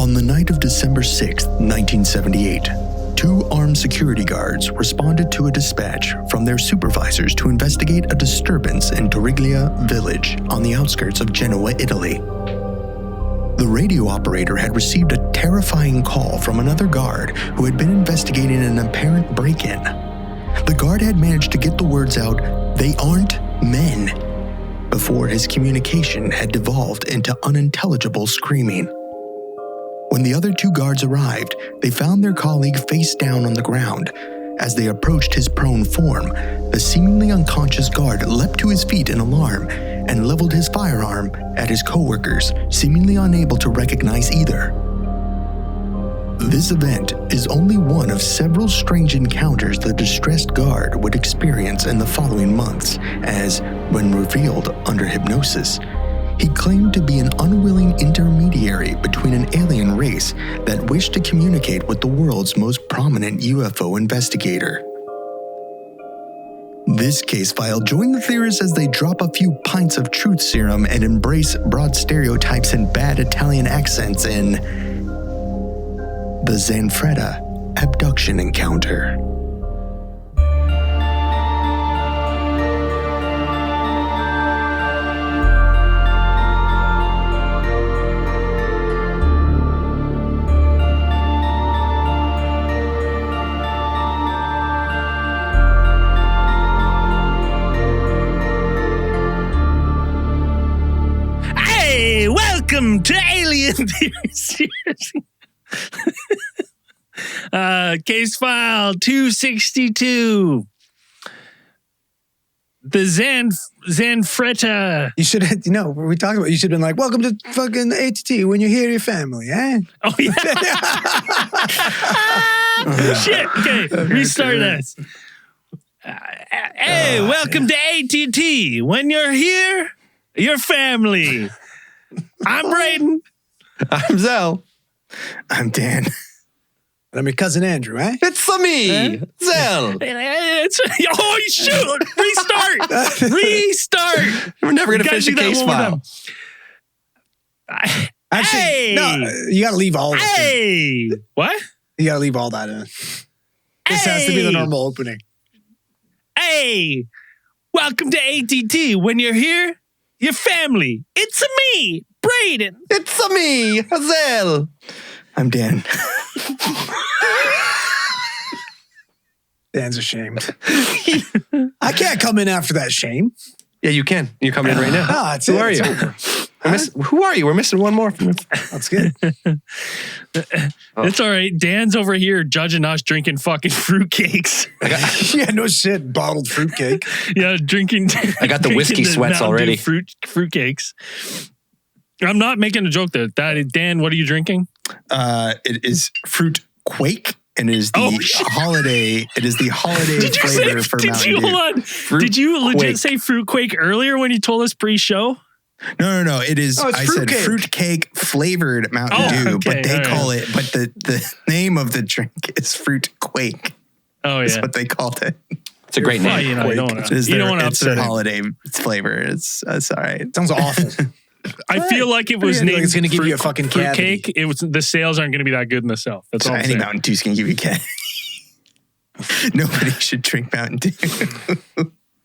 On the night of December 6, 1978, two armed security guards responded to a dispatch from their supervisors to investigate a disturbance in Torriglia Village on the outskirts of Genoa, Italy. The radio operator had received a terrifying call from another guard who had been investigating an apparent break-in. The guard had managed to get the words out, "They aren't men," before his communication had devolved into unintelligible screaming. When the other two guards arrived, they found their colleague face down on the ground. As they approached his prone form, the seemingly unconscious guard leapt to his feet in alarm and leveled his firearm at his coworkers, seemingly unable to recognize either. This event is only one of several strange encounters the distressed guard would experience in the following months, as, when revealed under hypnosis, he claimed to be an unwilling intermediary between an alien race that wished to communicate with the world's most prominent UFO investigator. This case file, join the theorists as they drop a few pints of truth serum and embrace broad stereotypes and bad Italian accents in the Zanfretta Abduction Encounter. Welcome to Alien Theories. Case file 262. The Zanfretta. You should have, we talked about, you should have been like, welcome to fucking ATT when you hear your family, eh? Oh, yeah. Shit. Okay, restart us. Hey, welcome to ATT. When you're here, your family. I'm Braden. I'm Zell. I'm Dan. And I'm your cousin Andrew, eh? It's me, Zell. Oh, shoot. Restart. We're never going to finish a case file. Actually, no, you got to leave all of it. Hey. What? You got to leave all that in. This has to be the normal opening. Hey, welcome to ATT. When you're here, your family. It's me, Braden. It's me, Zell. I'm Dan. Dan's ashamed. I can't come in after that shame. Yeah, you can. You're coming in right now. Who are you? Who are you? We're missing one more. That's good. It's all right. Dan's over here judging us drinking fucking fruitcakes. Yeah, no shit. Bottled fruitcake. Yeah, drinking. I got the whiskey sweats already. Fruitcakes. I'm not making a joke there. Dan, what are you drinking? It is fruit quake. And it is the holiday. It is the holiday flavor for Mountain Dew. Hold on. Did you legit say fruit quake earlier when you told us pre-show? No. It is. I said fruitcake flavored Mountain Dew, but they call it. But the name of the drink is fruit quake. Oh yeah, that's what they called it. It's a great name. You don't want to It's their holiday flavor. It's all right. It sounds awful. I feel like it was named. It's going to give you a fucking fruit cake. It was the sales aren't going to be that good in the South. That's all. Any Mountain Dew's going to give you cat. Nobody should drink Mountain Dew.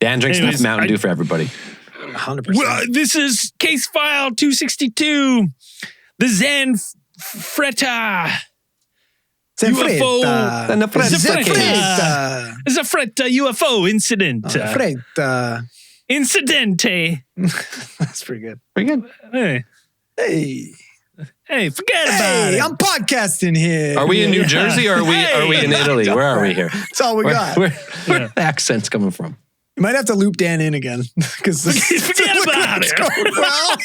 Dan drinks enough Mountain Dew for everybody. 100%. Well, this is case file 262. The Zanfretta UFO. Zanfretta UFO incident. Incidente. That's pretty good. Pretty good. Hey, forget about it. I'm podcasting here. Are we in New Jersey or are we in Italy? Where are we here? That's all we got. Where the accent's coming from? You might have to loop Dan in again. Because forget about it. Going well.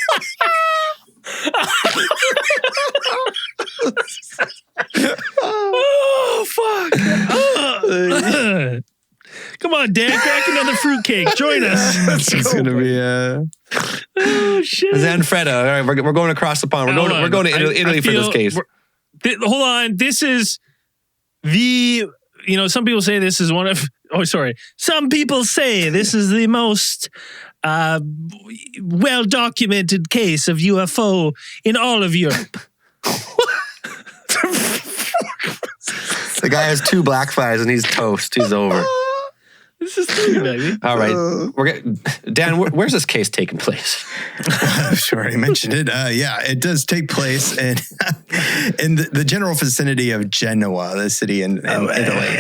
Oh, fuck. Come on, Dan, crack another fruitcake. Join us. It's going to be oh, shit. Zanfretta. All right, we're going across the pond. We're going to Italy for this case. Hold on. This is some people say this is one of... Oh, sorry. Some people say this is the most well-documented case of UFO in all of Europe. The guy has 2 black flies and he's toast. He's over. This is true, baby. All right. Dan, where's this case taking place? I'm sure I mentioned it. Yeah, it does take place in the general vicinity of Genoa, the city in Italy.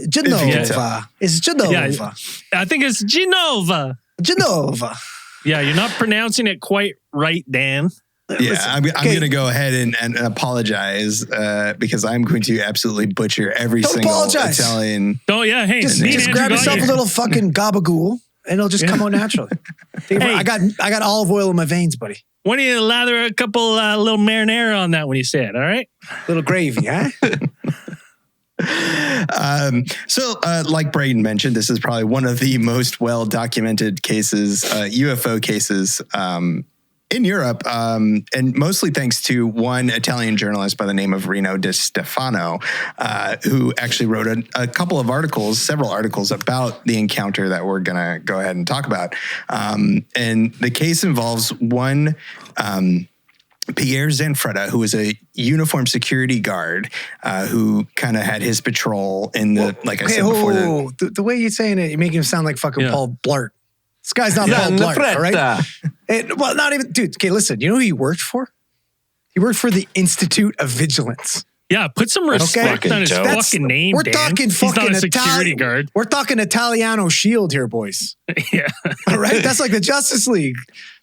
Genova. It's Genova. Yeah, I think it's Genova. Genova. Yeah, you're not pronouncing it quite right, Dan. Yeah, I'm going to go ahead and apologize because I'm going to absolutely butcher every single Italian. Oh, yeah. Hey, just grab yourself a little fucking gabagool and it'll just come out naturally. Hey, I got olive oil in my veins, buddy. Why don't you lather a couple little marinara on that when you say it, all right? Little gravy, huh? So, like Braden mentioned, this is probably one of the most well-documented cases, UFO cases, in Europe, and mostly thanks to one Italian journalist by the name of Rino Di Stefano, who actually wrote several articles about the encounter that we're going to go ahead and talk about. And the case involves one Pierre Zanfretta, who was a uniformed security guard who kind of had his patrol in the, the way you're saying it, you're making him sound like fucking Paul Blart. This guy's not Paul Blart, all right? Well, not even, dude, okay, listen, you know who he worked for? He worked for the Institute of Vigilance. Yeah, put some respect on his fucking name, We're Dan. talking fucking He's not a security guard. We're talking Italiano Shield here, boys. Yeah. All right? That's like the Justice League.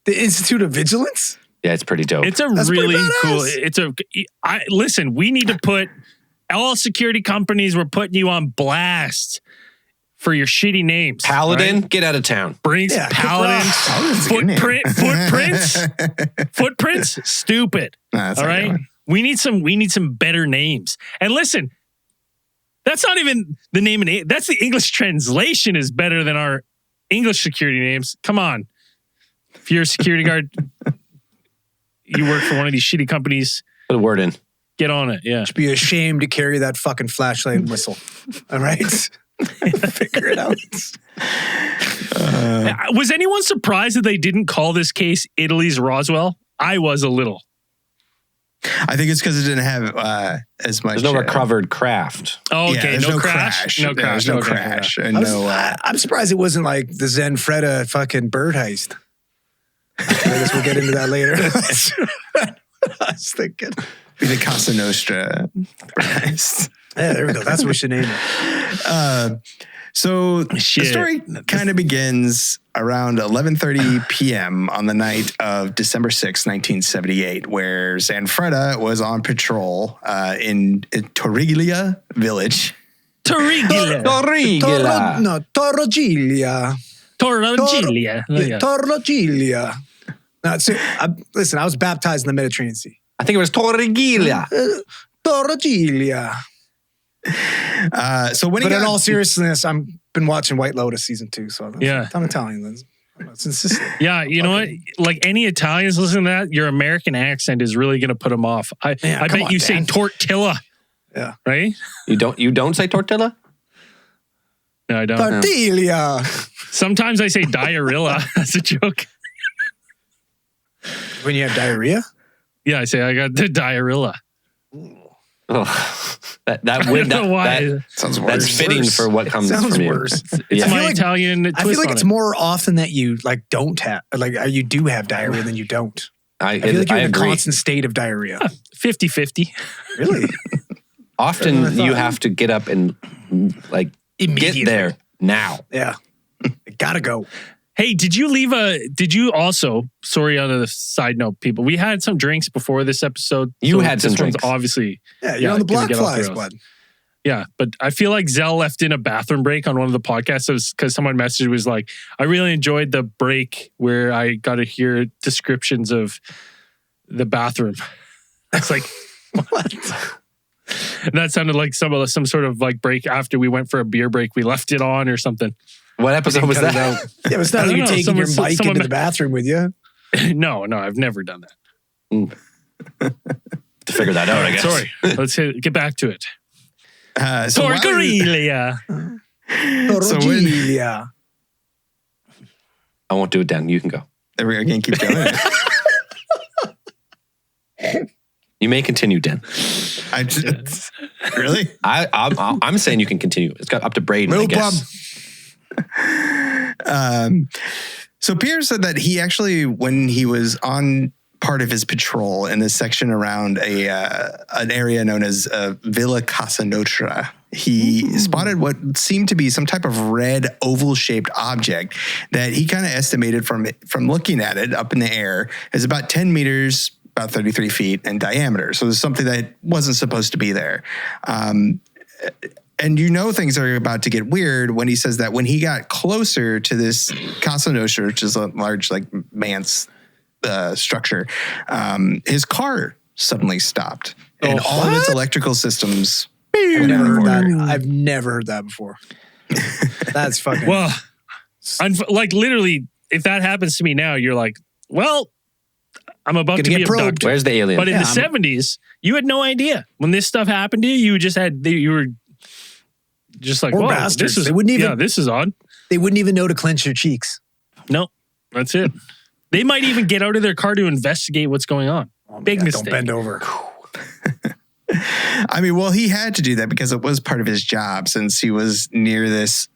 The Institute of Vigilance? Yeah, it's pretty dope. It's really cool. Listen, we need to put all security companies, we're putting you on blast for your shitty names. Paladin, right? Get out of town. Paladin, footprints, stupid. All right? We need some better names. And listen, that's not even the name and that's the English translation is better than our English security names. Come on. If you're a security guard, you work for one of these shitty companies. Put a word in. Get on it, yeah. Should be ashamed to carry that fucking flashlight and whistle. All right? Figure it out. Was anyone surprised that they didn't call this case Italy's Roswell? I was a little. I think it's because it didn't have as much. There's no recovered craft. Oh, okay. Yeah, no crash. No crash. No okay. crash. Yeah. And I'm surprised it wasn't like the Zanfretta fucking bird heist. I guess we'll get into that later. I was thinking. Be the Casa Nostra. Yeah, there we go. That's what we should name it. So the story kind of begins around 11:30 p.m. on the night of December 6, 1978, where Zanfretta was on patrol in Torriglia Village. Torriglia. Torriglia. No, listen, I was baptized in the Mediterranean Sea. I think it was Torriglia. Torriglia. But in all seriousness, I've been watching White Lotus season 2, so I'm Italian. It's insistent. Yeah, you know what? Like any Italians listening to that, your American accent is really going to put them off. I bet you say tortilla. Yeah. Right? You don't say tortilla? No, I don't. Tortilla. Sometimes I say diarrhea as a joke. When you have diarrhea? Yeah, I say I got the diarrhea. Oh, that sounds worse. That's fitting for what comes from you. Worse. It's my Italian twist. I feel like it's more often that you don't have, you do have diarrhea than you don't. I feel like you're in a constant state of diarrhea. 50-50. Really? Often you have to get up and get there now. Yeah. Gotta go. Hey, sorry, on a side note, people, we had some drinks before this episode. You had some drinks. Obviously. Yeah, you're on the Black Fly Squad. Yeah, but I feel like Zell left in a bathroom break on one of the podcasts because someone messaged was like, I really enjoyed the break where I got to hear descriptions of the bathroom. It's like, what? And that sounded like some sort of like break after we went for a beer break. We left it on or something. What episode was that? Yeah, it's not like you're taking your mic into the bathroom with you. No, I've never done that. To figure that out, I guess. Sorry. Let's get back to it. Torriglia. I won't do it, Dan. You can go. There we go. Again, keep going. You may continue, Dan. I just really. I'm saying you can continue. It's got up to Braden, I guess. So Pierre said that he actually, when he was on part of his patrol in this section around an area known as Villa Casa Nostra, he spotted what seemed to be some type of red oval-shaped object that he kind of estimated from looking at it up in the air is about 10 meters, about 33 feet in diameter. So there's something that wasn't supposed to be there. And things are about to get weird when he says that when he got closer to this Casa Nostra, which is a large man's structure, his car suddenly stopped and all of its electrical systems. I've never heard that before. That's fucking. Well, literally, if that happens to me now, you're like, well, I'm about to be abducted. Where's the alien? But in the 70s, you had no idea when this stuff happened to you. You were just like, or whoa, bastards. This is odd. They wouldn't even know to clench their cheeks. No, that's it. They might even get out of their car to investigate what's going on. Big mistake. Don't bend over. I mean, well, he had to do that because it was part of his job since he was near this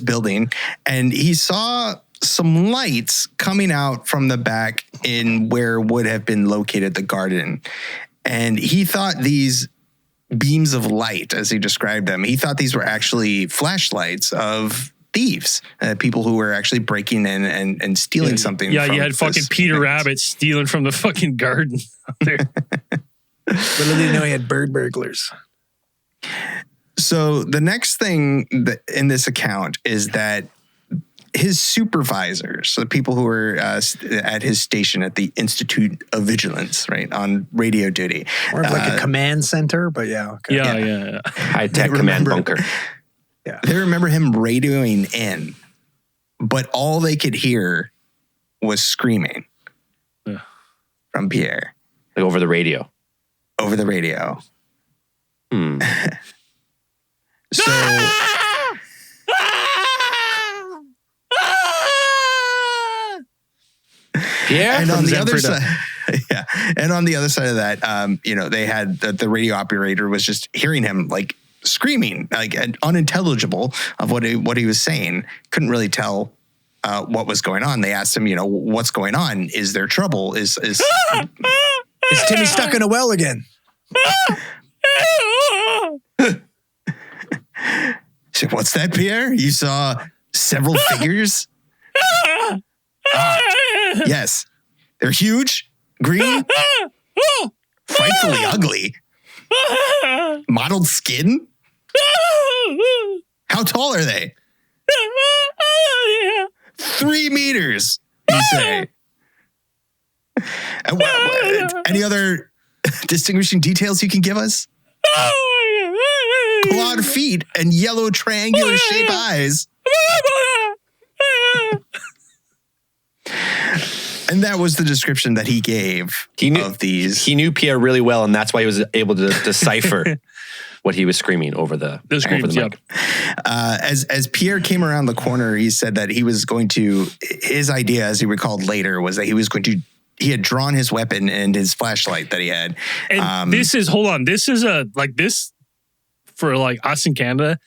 building, and he saw some lights coming out from the back in where would have been located the garden. And he thought these beams of light, as he described them, he thought these were actually flashlights of thieves, people who were actually breaking in and stealing something. Yeah, you had fucking Peter Rabbit stealing from the fucking garden out there. Little did he know he had bird burglars. So the next thing that in this account is that his supervisors, so the people who were at his station at the Institute of Vigilance, right, on radio duty. More of like a command center, but yeah. Okay. Yeah. High-tech command bunker. Yeah. They remember him radioing in, but all they could hear was screaming from Pierre. Like over the radio. Over the radio. So... Pierre and on the other side, and on the other side of that, they had the radio operator was just hearing him like screaming, like unintelligible of what he was saying. Couldn't really tell what was going on. They asked him, what's going on? Is there trouble? Is Timmy stuck in a well again? So what's that, Pierre? You saw several figures? Yes. They're huge, green, frightfully ugly, mottled skin. How tall are they? 3 meters, you say. Any other distinguishing details you can give us? Clawed feet and yellow triangular shaped eyes. And that was the description that he gave of these. He knew Pierre really well, and that's why he was able to decipher what he was screaming over the mic. As Pierre came around the corner, he said that he was going to, his idea, as he recalled later, was that he had drawn his weapon and his flashlight that he had. And this is for us in Canada,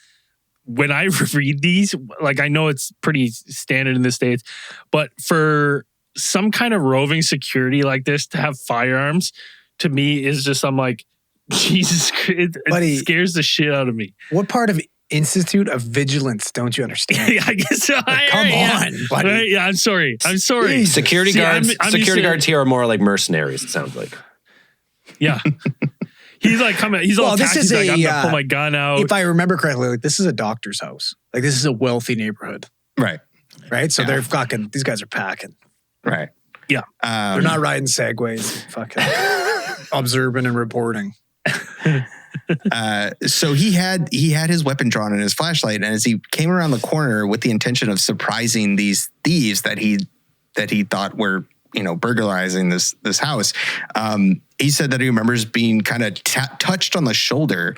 when I read these, I know it's pretty standard in the States, but for some kind of roving security like this to have firearms, to me is just, I'm like, Jesus, it scares the shit out of me. What part of Institute of Vigilance don't you understand? I guess so. Come on, buddy. Yeah, I'm sorry. Security guards. Security guards here are more like mercenaries, it sounds like. Yeah. He's like coming. He's all taxi. He's like, I'm gonna pull my gun out. If I remember correctly, this is a doctor's house. This is a wealthy neighborhood. Right. So they're fucking. These guys are packing. Right. Yeah. They're not riding segways. Fucking observing and reporting. So he had his weapon drawn and his flashlight, and as he came around the corner with the intention of surprising these thieves that he thought were burglarizing this house, he said that he remembers being kind of touched on the shoulder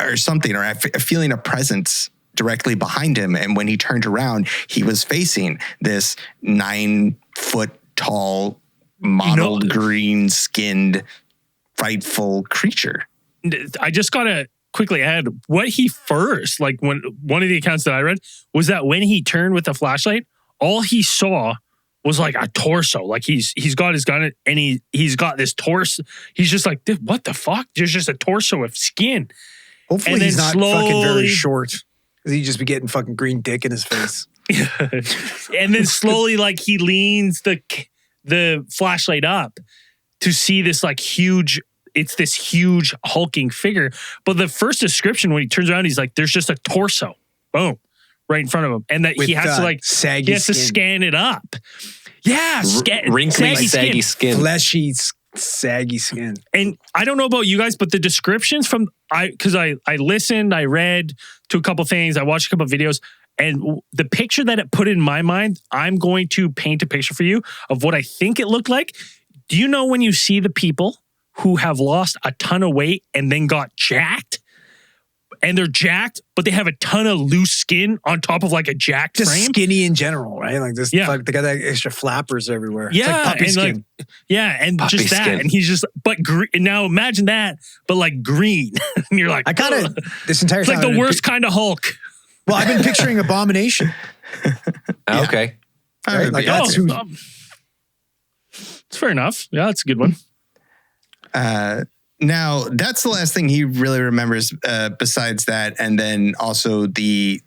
or something, or feeling a presence directly behind him. And when he turned around, he was facing this 9 foot tall, mottled, green skinned frightful creature. I just gotta quickly add what he first, like when one of the accounts that I read was that when he turned with the flashlight, all he saw was like a torso. Like he's got his gun and he's got this torso. He's just like, what the fuck? There's just a torso of skin. Hopefully he's not fucking very short. Because he'd just be getting fucking green dick in his face. And then slowly, like, he leans the flashlight up to see this like huge, it's this huge hulking figure. But the first description when he turns around, he's like, there's just a torso. Boom. Right in front of him. And that he has to like, he has to scan it up. Yeah. Wrinkly, saggy skin. Fleshy, saggy skin. And I don't know about you guys, but the descriptions from, because I listened, I read to a couple things, I watched a couple of videos, and the picture that it put in my mind, I'm going to paint a picture for you of what I think it looked like. Do you know when you see the people who have lost a ton of weight and then got jacked? And they're jacked, but they have a ton of loose skin on top of like a jacked just frame. Skinny in general, right? Like this, like they got that extra flappers everywhere. Yeah, it's like puppy skin. And puppy just that, skin. and he's just now imagine that, but like green, and you're like, I kind of this entire it's time like the worst kind of Hulk. Well, I've been picturing Abomination. Okay, right? Like that's it's fair enough. Yeah, that's a good one. Now, that's the last thing he really remembers besides that. And then also the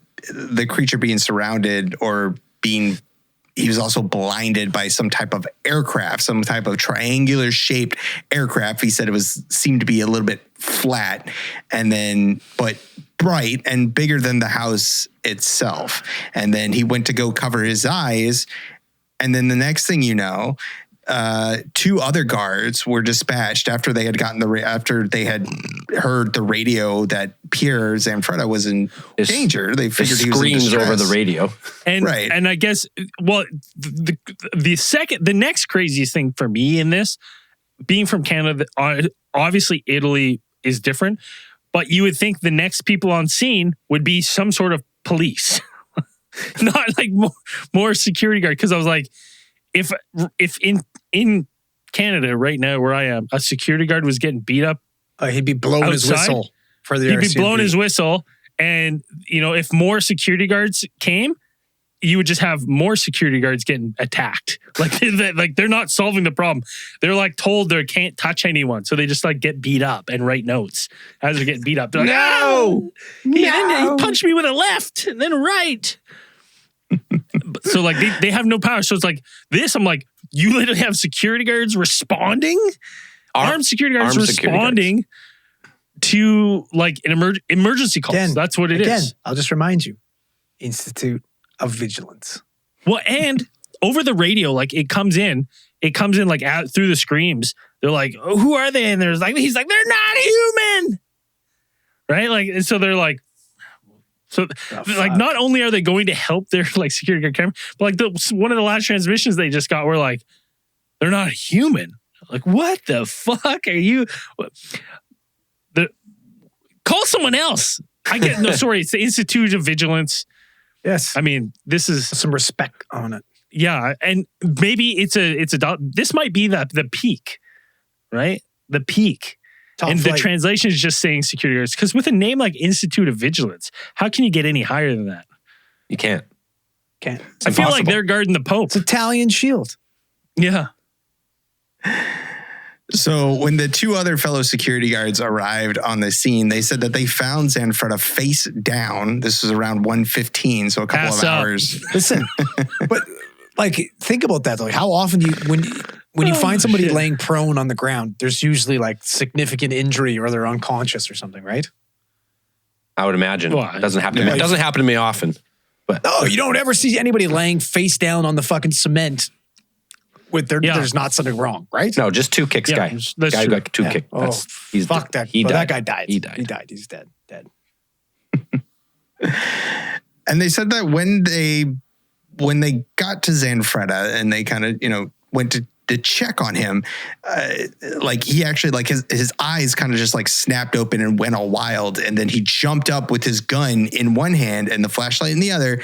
creature being surrounded or being, he was also blinded by some type of aircraft, some type of triangular shaped aircraft. He said it seemed to be a little bit flat and then, but bright and bigger than the house itself. And then he went to go cover his eyes. And then the next thing you know, two other guards were dispatched after they had after they had heard the radio that Pierre Zanfretta was in danger. They figured he was in distress. Over the radio, and I guess the next craziest thing for me in this, being from Canada, obviously Italy is different, but you would think the next people on scene would be some sort of police, not like more security guard. Because I was like, if in Canada right now where I am, a security guard was getting beat up, he'd be blowing his whistle for the He'd be blowing his whistle, and if more security guards came, you would just have more security guards getting attacked. Like they're not solving the problem. They're like told they can't touch anyone, so they just like get beat up and write notes as they're getting beat up. They're like, no, he punched me with a left and then a right. So like they have no power. So it's like this. I'm like, you literally have security guards responding, armed security guards responding to like an emergency calls. Again, that's what it is. I'll just remind you, Institute of Vigilance. Well, and over the radio, like it comes in like out through the screams. They're like, oh, who are they? And he's like, they're not human, right? Like, and so they're like. So, like, not only are they going to help their like security guard camera, but like one of the last transmissions they just got were like, they're not human. Like, what the fuck are you? Call someone else. It's the Institute of Vigilance. Yes. I mean, this is some respect on it. Yeah, and maybe this might be the peak, right? The peak. Top and flight. The translation is just saying security guards. Because with a name like Institute of Vigilance, how can you get any higher than that? You can't. I feel like they're guarding the Pope. It's Italian shield. Yeah. So when the two other fellow security guards arrived on the scene, they said that they found Zanfretta face down. This was around 1:15, so a couple of hours. Listen, but like think about that though. How often when you find somebody laying prone on the ground, there's usually like significant injury or they're unconscious or something, right? I would imagine. Well, it doesn't happen to me. It doesn't happen to me often. But no, you don't ever see anybody laying face down on the fucking cement with there's not something wrong, right? No, just two kicks, guy. That's guy who got two kicks. Fuck that. That guy died. He died. He's dead. And they said that when they got to Zanfretta and they kind of, went to check on him, like he actually like his eyes kind of just like snapped open and went all wild, and then he jumped up with his gun in one hand and the flashlight in the other.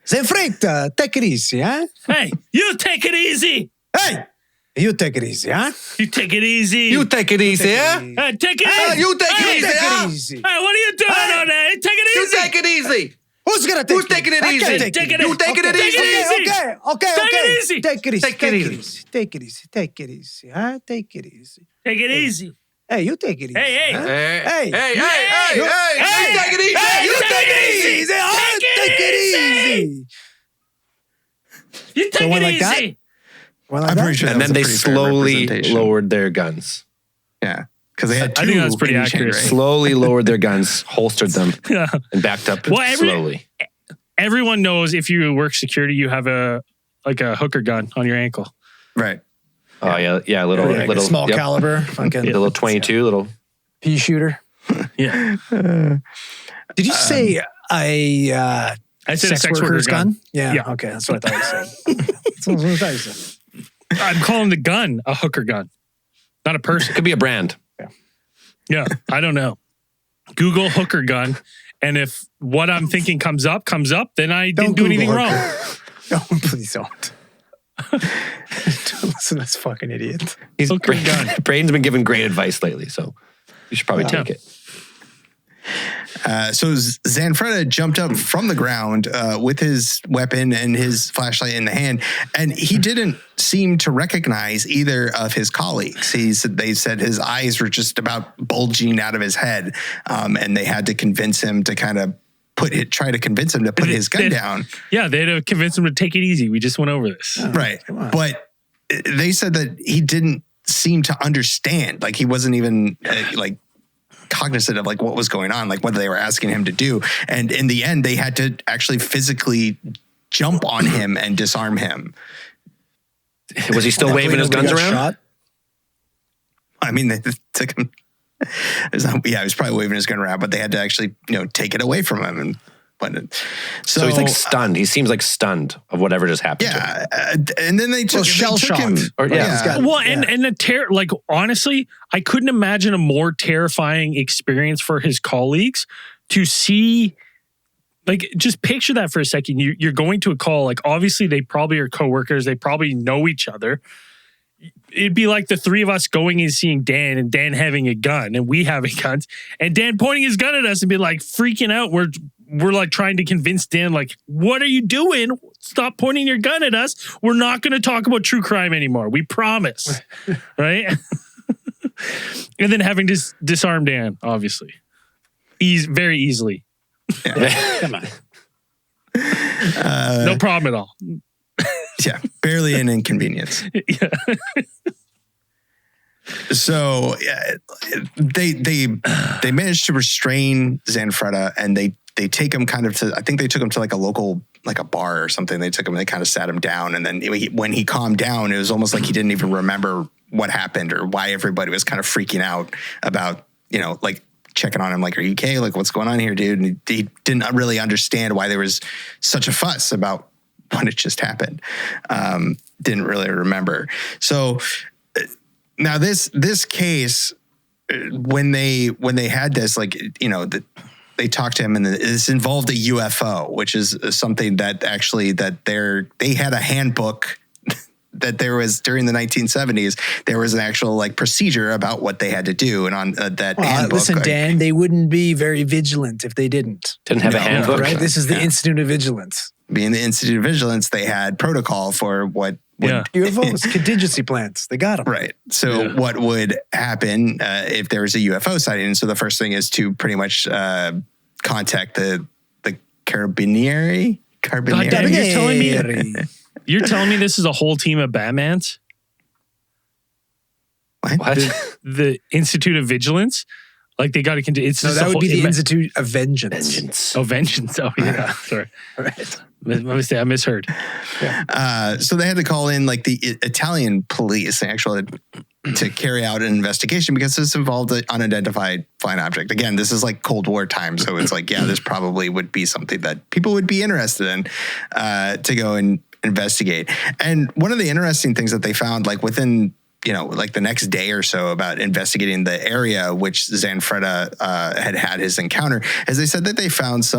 Zanfretta, take it easy, huh? Hey, you take it easy. Hey, You take it easy, huh? You take it easy. You take it easy, yeah? Hey, take it easy. You take it easy, Take yeah? it easy. Hey, what are you doing on there? Take it You easy. take it easy. Who's gonna take Who's taking it I easy? can't take Take it it. easy. You taking it Take easy? it easy. Okay. Take it easy. Take it easy. Take it easy. Take it easy. Take it easy. Huh? Take it easy. Take it easy. Hey, you take it easy. Hey. huh? Hey, Hey. you take it easy. Hey, you take it easy. huh? Take it easy. You take one it like that? easy. Well, I'm pretty sure And that then was a they pretty fair slowly representation. lowered their guns. Yeah, because they had two. I think that's pretty in each hand, accurate. right? Slowly lowered their guns, holstered them, Yeah. and backed up Well, slowly. Everyone knows if you work security, you have a hooker gun on your ankle. Right. Oh yeah, little Like a small yep. caliber, fucking little 22, little. pea shooter. Yeah. Did you say a I said a sex worker worker's gun? Yeah. Yeah. Okay, that's what I thought you said. That's what I thought you said. I'm calling the gun a hooker gun, not a person. Could be a brand. Yeah, I don't know. Google hooker gun, and if what I'm thinking comes up, then I didn't do anything Google wrong. No, please don't. Don't listen to this fucking idiot. Hooker gun. Braden's been giving great advice lately, so you should probably take it. So Zanfretta jumped up from the ground with his weapon and his flashlight in the hand, and he didn't seem to recognize either of his colleagues. They said his eyes were just about bulging out of his head, and they had to convince him to kind of try to convince him to put his gun down. Yeah, they had to convince him to take it easy. We just went over this. Right. But they said that he didn't seem to understand. Like he wasn't even like cognizant of like what was going on, like what they were asking him to do. And in the end, they had to actually physically jump on him and disarm him. Was he still waving his guns around? Shot? I mean, they took him. He was probably waving his gun around, but they had to actually, take it away from him. And so he's like stunned. He seems like stunned of whatever just happened. Yeah, and then they took shell him. shocked. And the terror. Like honestly, I couldn't imagine a more terrifying experience for his colleagues to see. Like, just picture that for a second. You're going to a call. Like, obviously, they probably are coworkers. They probably know each other. It'd be like the three of us going and seeing Dan, and Dan having a gun, and we having guns, and Dan pointing his gun at us and be like freaking out. We're like trying to convince Dan, like, what are you doing? Stop pointing your gun at us. We're not going to talk about true crime anymore. We promise. Right? And then having to disarm Dan, obviously. Very easily. Yeah. Come on. No problem at all. Yeah, barely an inconvenience. Yeah. So they managed to restrain Zanfretta, and they take him kind of to, I think they took him to like a local, like a bar or something. They took him, they kind of sat him down, and then when he calmed down, it was almost like he didn't even remember what happened or why everybody was kind of freaking out about, like checking on him, like, are you okay? Like, what's going on here, dude? And he didn't really understand why there was such a fuss about what had just happened. Didn't really remember. So now this case, when they had this, like, they talked to him, and this involved a UFO, which is something that actually they had a handbook that there was during the 1970s. There was an actual like procedure about what they had to do, and on that handbook. Listen, Dan, they wouldn't be very vigilant if they didn't. Didn't have a handbook, right? This is the Institute of Vigilance. Being the Institute of Vigilance, they had protocol for what would UFOs, contingency plans. They got them. right. So what would happen if there was a UFO sighting? And so the first thing is to pretty much contact the Carabinieri. God damn, you're telling me this is a whole team of Batmans? What? The Institute of Vigilance? Like they got to continue. No, that would be the Institute of Vengeance. Oh, Vengeance. Oh, yeah. Sorry. Right. I misheard. So they had to call in like the Italian police actually to carry out an investigation because this involved an unidentified flying object. Again, this is like Cold War time. So it's like, this probably would be something that people would be interested in to go and investigate. And one of the interesting things that they found, like within, like the next day or so about investigating the area which Zanfretta had his encounter, is they said that they found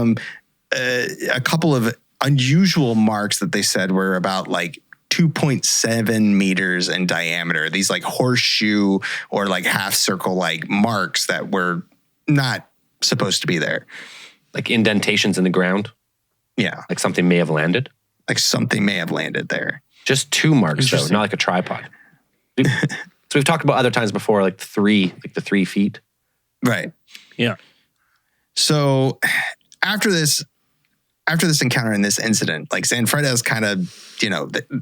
a couple of unusual marks that they said were about like 2.7 meters in diameter. These like horseshoe or like half circle like marks that were not supposed to be there. Like indentations in the ground? Yeah. Like something may have landed? Like something may have landed there. Just 2 marks though, not like a tripod. So we've talked about other times before, like the 3 feet. Right. Yeah. So after this encounter and this incident, like Zanfretta is kind of,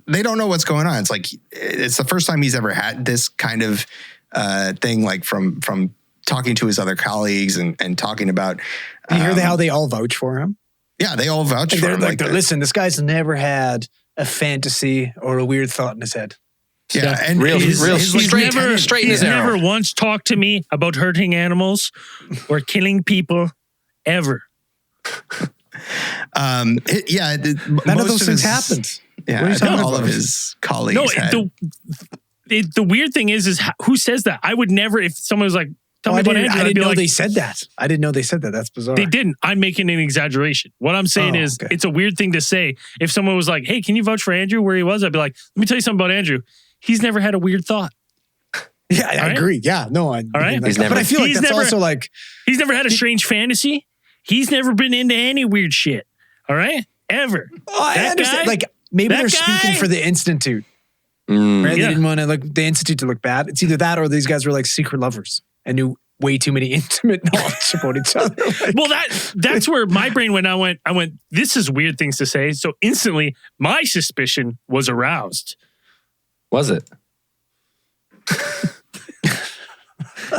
they don't know what's going on. It's like, it's the first time he's ever had this kind of thing, like from talking to his other colleagues and talking about. You hear how they all vouch for him? Yeah, they all vouch for him. Like, listen, this guy's never had a fantasy or a weird thought in his head. Yeah, and he's never once talked to me about hurting animals or killing people ever. None of those things happened. Yeah, all of his colleagues had. The weird thing is who says that? I would never, if someone was like, tell me about Andrew, I didn't know they said that. I didn't know they said that. That's bizarre. They didn't. I'm making an exaggeration. What I'm saying is it's a weird thing to say. If someone was like, hey, can you vouch for Andrew where he was? I'd be like, let me tell you something about Andrew. He's never had a weird thought. Yeah, I agree. Yeah, no, all right. But I feel like that's also like... He's never had a strange fantasy. He's never been into any weird shit. All right? Ever. Oh, I understand. Like, maybe they're speaking for the Institute. Right? They didn't want the Institute to look bad. It's either that or these guys were like secret lovers and knew way too many intimate knowledge about each other. Like, well, that's where my brain went. I went, this is weird things to say. So instantly, my suspicion was aroused. Was it?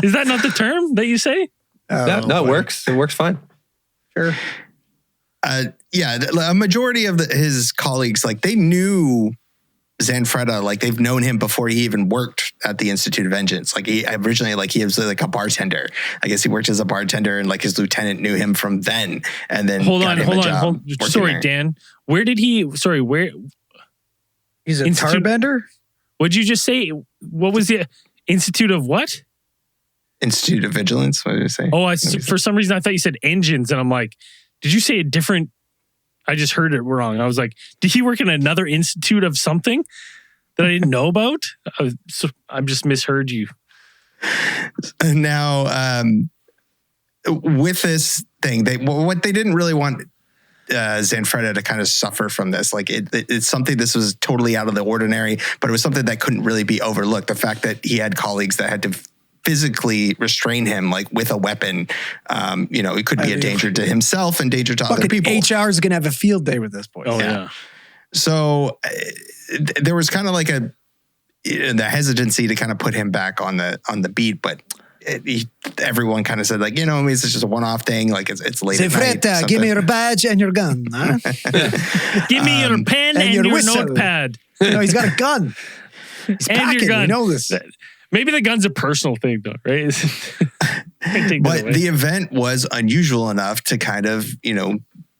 Is that not the term that you say? No, it works. It works fine. Sure. Yeah, a majority of his colleagues, like they knew Zanfretta, like they've known him before he even worked at the Institute of Vengeance. Like he originally, like he was like a bartender. I guess he worked as a bartender, and like his lieutenant knew him from then. And then hold on. Sorry, Dan. Where did he? Sorry, where? He's a tarbender. What'd you just say? What was the Institute of what? Institute of Vigilance. What did you say? Oh, for some reason I thought you said engines, and I'm like, did you say a different? I just heard it wrong. I was like, did he work in another institute of something that I didn't know about? I just misheard you. And now, with this thing, what they didn't really want Zanfretta to kind of suffer from this. Like it's something, this was totally out of the ordinary, but it was something that couldn't really be overlooked. The fact that he had colleagues that had to physically restrain him, like with a weapon, it could be a danger to himself and danger to other people. HR is going to have a field day with this boy. Oh yeah. So there was kind of like the hesitancy to kind of put him back on the beat, but everyone kind of said like, it's just a one-off thing. Like it's late at night. Zanfretta, give me your badge and your gun. Huh? Give me your pen and your notepad. No, he's got a gun. He's and packing. Your gun. We know this. Maybe the gun's a personal thing though, right? But the event was unusual enough to kind of,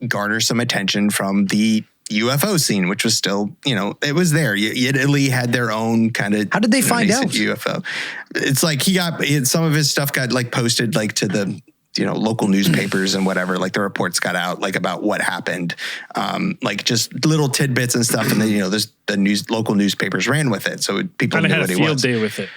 garner some attention from the UFO scene, which was still, it was there. Italy had their own kind of. How did they find out UFO? It's like some of his stuff got like posted like to the local newspapers and whatever. Like the reports got out like about what happened, like just little tidbits and stuff. And then the local newspapers ran with it, so people knew what he was. Had a field day with it.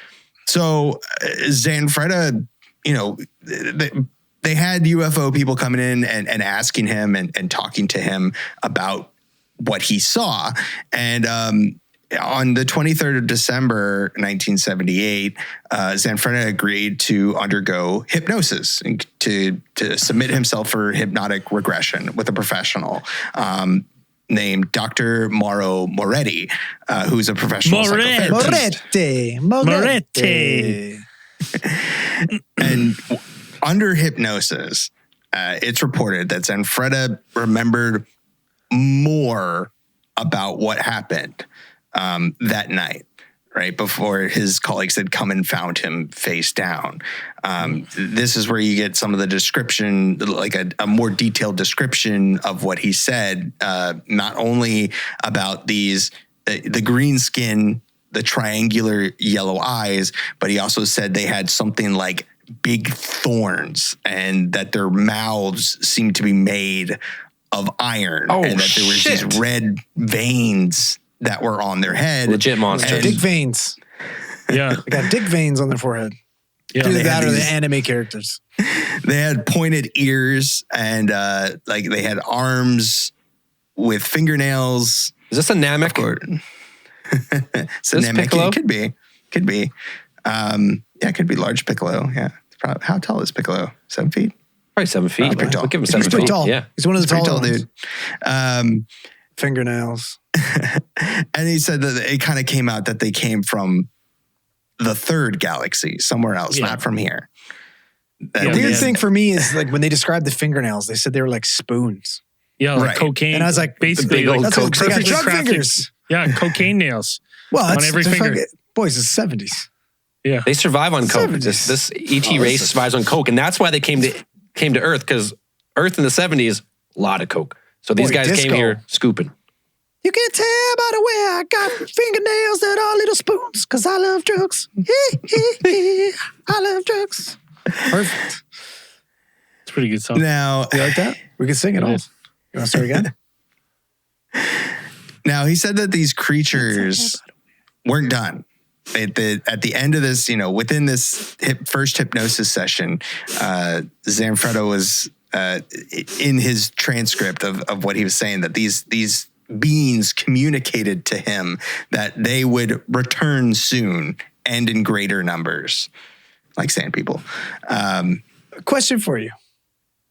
So Zanfretta, they had UFO people coming in and asking him and talking to him about what he saw. And on the 23rd of December, 1978, Zanfretta agreed to undergo hypnosis and to submit himself for hypnotic regression with a professional named Dr. Mauro Moretti, who's a professional psychotherapist. Moretti. And under hypnosis, it's reported that Zanfretta remembered more about what happened that night, right before his colleagues had come and found him face down. This is where you get some of the description, like a more detailed description of what he said, not only about the green skin, the triangular yellow eyes, but he also said they had something like big thorns and that their mouths seemed to be made of iron, and that there was these red veins that were on their head. Legit monsters. Dick veins. Yeah. They got dick veins on their forehead. Yeah. Either They that had or the these- anime characters. They had pointed ears and like they had arms with fingernails. Is this a Namek? It's a Namek. Piccolo? It could be. Yeah, it could be large Piccolo. Yeah. It's probably, how tall is Piccolo? 7 feet? Probably 7 feet. Pretty tall. We'll give him He's 7 pretty feet. tall. Yeah. He's one of the Pretty taller tall ones. dude. Fingernails. And he said that it kind of came out that they came from the third galaxy, somewhere else, not from here. The Yeah, weird man. thing for me is like when they described the fingernails, they said they were like spoons. Yeah, like Right. cocaine. And I was like, basically, big old like That's what, they got perfectly drug crafted- fingers. Yeah, cocaine nails. Well, On that's every they're finger. boys, it's the 70s. Yeah. They survive on coke. 70s. This ET race survives on coke, and that's why they came to Earth, because Earth in the 70s, a lot of coke. So these Boy, guys disco. came here scooping. You can tell by the way I got fingernails that are little spoons, because I love drugs. I love drugs. Perfect. It's a pretty good song. Now, You like that? We can sing it all. You is. want to start again? now he said that these creatures weren't done. At the end of this, within this first hypnosis session, Zanfretta was in his transcript of what he was saying, that these beings communicated to him that they would return soon and in greater numbers, like sand people. Question for you.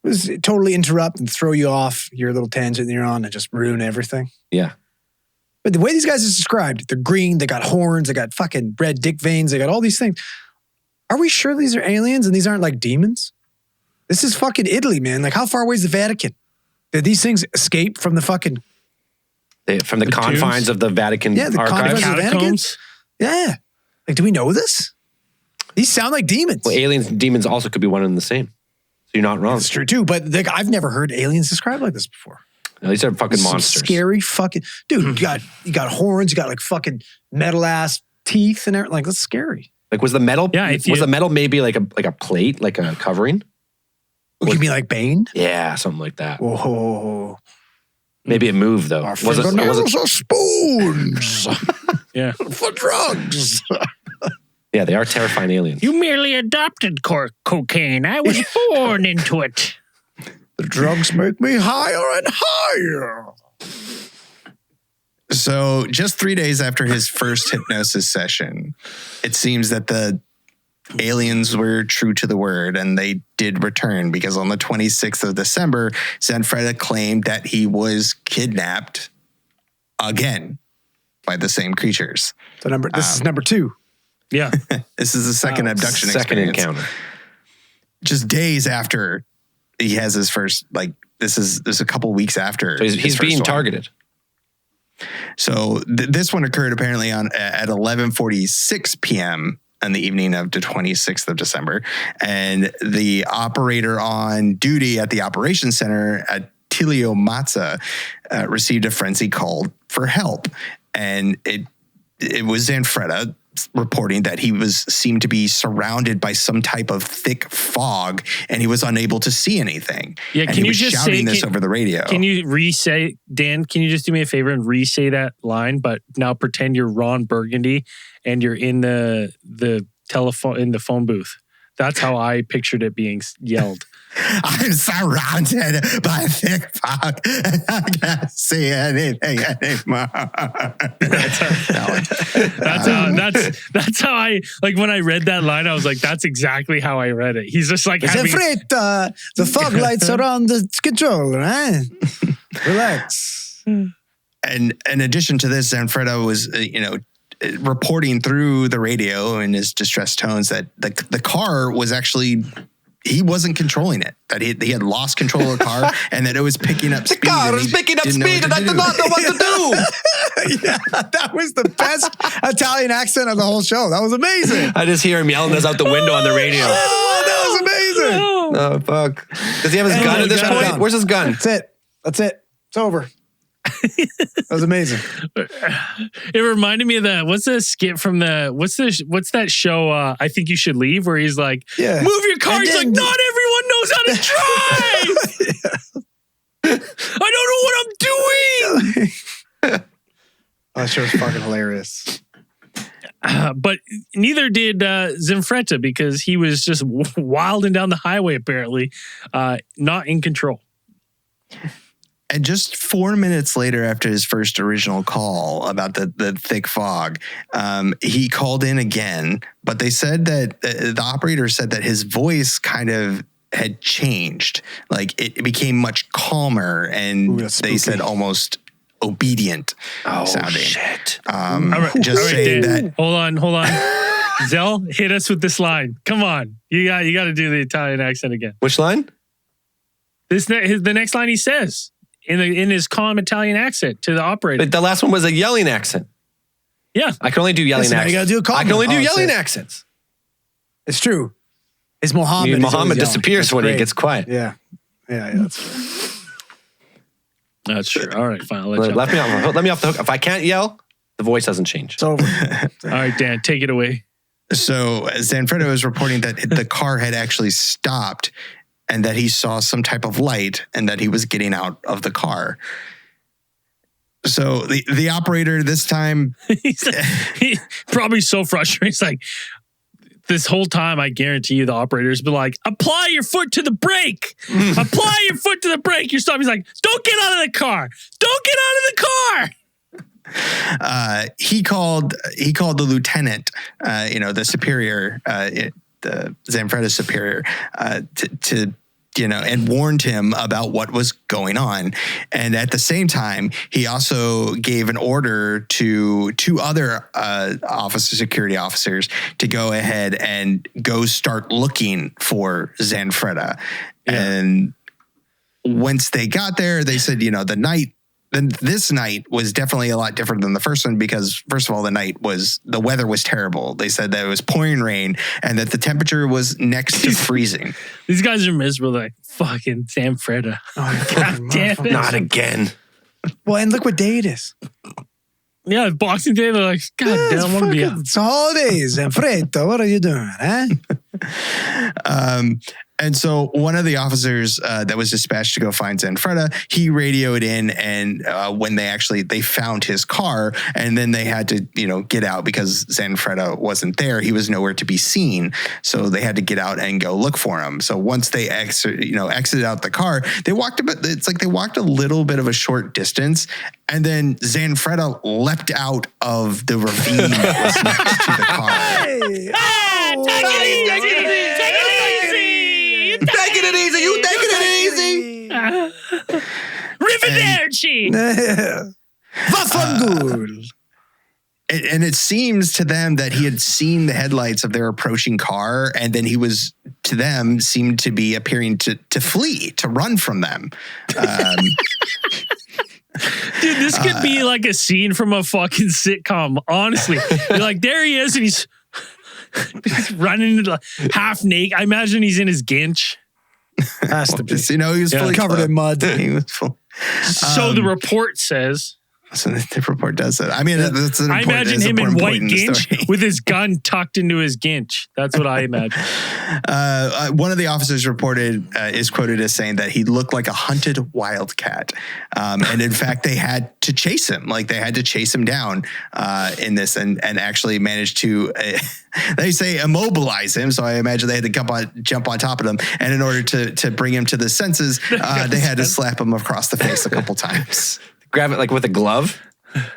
Was it totally interrupt and throw you off your little tangent you're on and just ruin everything? Yeah. But the way these guys are described, they're green, they got horns, they got fucking red dick veins, they got all these things. Are we sure these are aliens and these aren't like demons? This is fucking Italy, man. Like, how far away is the Vatican? Did these things escape from the fucking... From the confines tombs? of the Vatican Yeah, the archives. confines of the Vatican? Catacombs. Yeah. Like, do we know this? These sound like demons. Well, aliens and demons also could be one and the same. So you're not wrong. That's true, too. But like, I've never heard aliens described like this before. No, these are fucking Some monsters. scary fucking... Dude, you got horns, you got like fucking metal-ass teeth and everything. Like, that's scary. Like, was the metal? Yeah, if was you- the metal maybe like a plate, like a covering? You mean like Bane? Yeah, something like that. Whoa. Maybe it moved though. Our Was it fingernails are spoons Yeah. for drugs. Yeah, they are terrifying aliens. You merely adopted cocaine. I was born into it. The drugs make me higher and higher. So just 3 days after his first hypnosis session, it seems that the aliens were true to the word and they did return, because on the 26th of December, Zanfretta claimed that he was kidnapped again by the same creatures. So this is number 2. Yeah. This is the second abduction Second experience. encounter. Just days after he has his first, this is a couple weeks after. So his he's first being one. targeted. So this one occurred apparently at 11:46 p.m. on the evening of the 26th of December. And the operator on duty at the operations center at Tilio Mazza received a frenzy call for help. And it was Zanfretta reporting that he seemed to be surrounded by some type of thick fog and he was unable to see anything. Yeah, and can he you was just shouting say- this over the radio. Can you re-say, Dan, can you just do me a favor and re-say that line, but now pretend you're Ron Burgundy and you're in the telephone, in the phone booth. That's how I pictured it being yelled. I'm surrounded by thick fog and I can't see anything anymore. That's how I, like, when I read that line, I was like, that's exactly how I read it. He's just like having, Zanfretta, the fog lights are on the controller, eh? Relax. And in addition to this, Zanfretta was, reporting through the radio in his distressed tones that the car was actually, he wasn't controlling it, that he had lost control of the car and that it was picking up speed. The car is picking up speed and I did not know what to do. Yeah, that was the best Italian accent of the whole show. That was amazing. I just hear him yelling this out the window on the radio. Oh, that was amazing. Oh, fuck. Does he have his gun at this God. point? Where's his gun? That's it. It's over. That was amazing. it reminded me of that. What's the skit from what's that show? I Think You Should Leave, where he's like, Yeah. move your car. And He's then- like, not everyone knows how to drive. I don't know what I'm doing. That show's fucking hilarious. But neither did Zanfretta because he was just wilding down the highway, apparently, not in control. And just 4 minutes later, after his first original call about the thick fog, he called in again. But they said that the operator said that his voice kind of had changed. Like it became much calmer, and they said almost obedient sounding. Shit. Just saying that. Hold on. Zell, hit us with this line. Come on, you got to do the Italian accent again. Which line? The next line he says in his calm Italian accent to the operator. But the last one was a yelling accent. Yeah, I can only do yelling accents. You gotta do a calm I can only do one. yelling accents. It's true. It's Muhammad. Muhammad disappears when he gets quiet. Yeah, that's fair. That's true. All right, fine. Let me off the hook. If I can't yell, the voice doesn't change. It's over. All right, Dan, take it away. So Zanfretta was reporting that the car had actually stopped and that he saw some type of light and that he was getting out of the car. So the operator this time... He's probably so frustrated. He's like, this whole time, I guarantee you the operator's been like, apply your foot to the brake. Apply your foot to the brake. You're stopping. He's like, don't get out of the car. Don't get out of the car. He called the lieutenant, the superior, the Zanfretta superior, to and warned him about what was going on. And at the same time, he also gave an order to 2 other security officers to go ahead and go start looking for Zanfretta. Yeah. And once they got there, they said, this night was definitely a lot different than the first one because, first of all, the weather was terrible. They said that it was pouring rain and that the temperature was next to freezing. These guys are miserable. Like, fucking Zanfretta. Oh, God damn it. Not again. Well, and look what day it is. Yeah, Boxing Day, they're like, God damn, I want to be out. It's holidays. Zanfretta, what are you doing, huh? And so one of the officers that was dispatched to go find Zanfretta, he radioed in, and when they found his car, and then they had to, get out because Zanfretta wasn't there. He was nowhere to be seen. So they had to get out and go look for him. So once they exited out the car, they walked a little bit of a short distance, and then Zanfretta leapt out of the ravine that was next to the car. Hey, Take it easy. Taking it easy. You taking it easy. Arrivederci. Vaffanculo. And it seems to them that he had seen the headlights of their approaching car, and then he was, to them, seemed to be appearing to flee, to run from them. Dude, this could be like a scene from a fucking sitcom, honestly. You're like, there he is, and he's running half naked. I imagine he's in his ginch. Has to be. He was fully covered in mud. He was full. So the report says. So the report does it. I mean, that's an I imagine him in white ginch with his gun tucked into his ginch. That's what I imagine. One of the officers reported is quoted as saying that he looked like a hunted wildcat, and in fact, they had to chase him. Like they had to chase him down in this, and actually managed to. They say immobilize him, so I imagine they had to jump on top of him, and in order to bring him to the senses, they had to slap him across the face a couple times. Grab it like with a glove.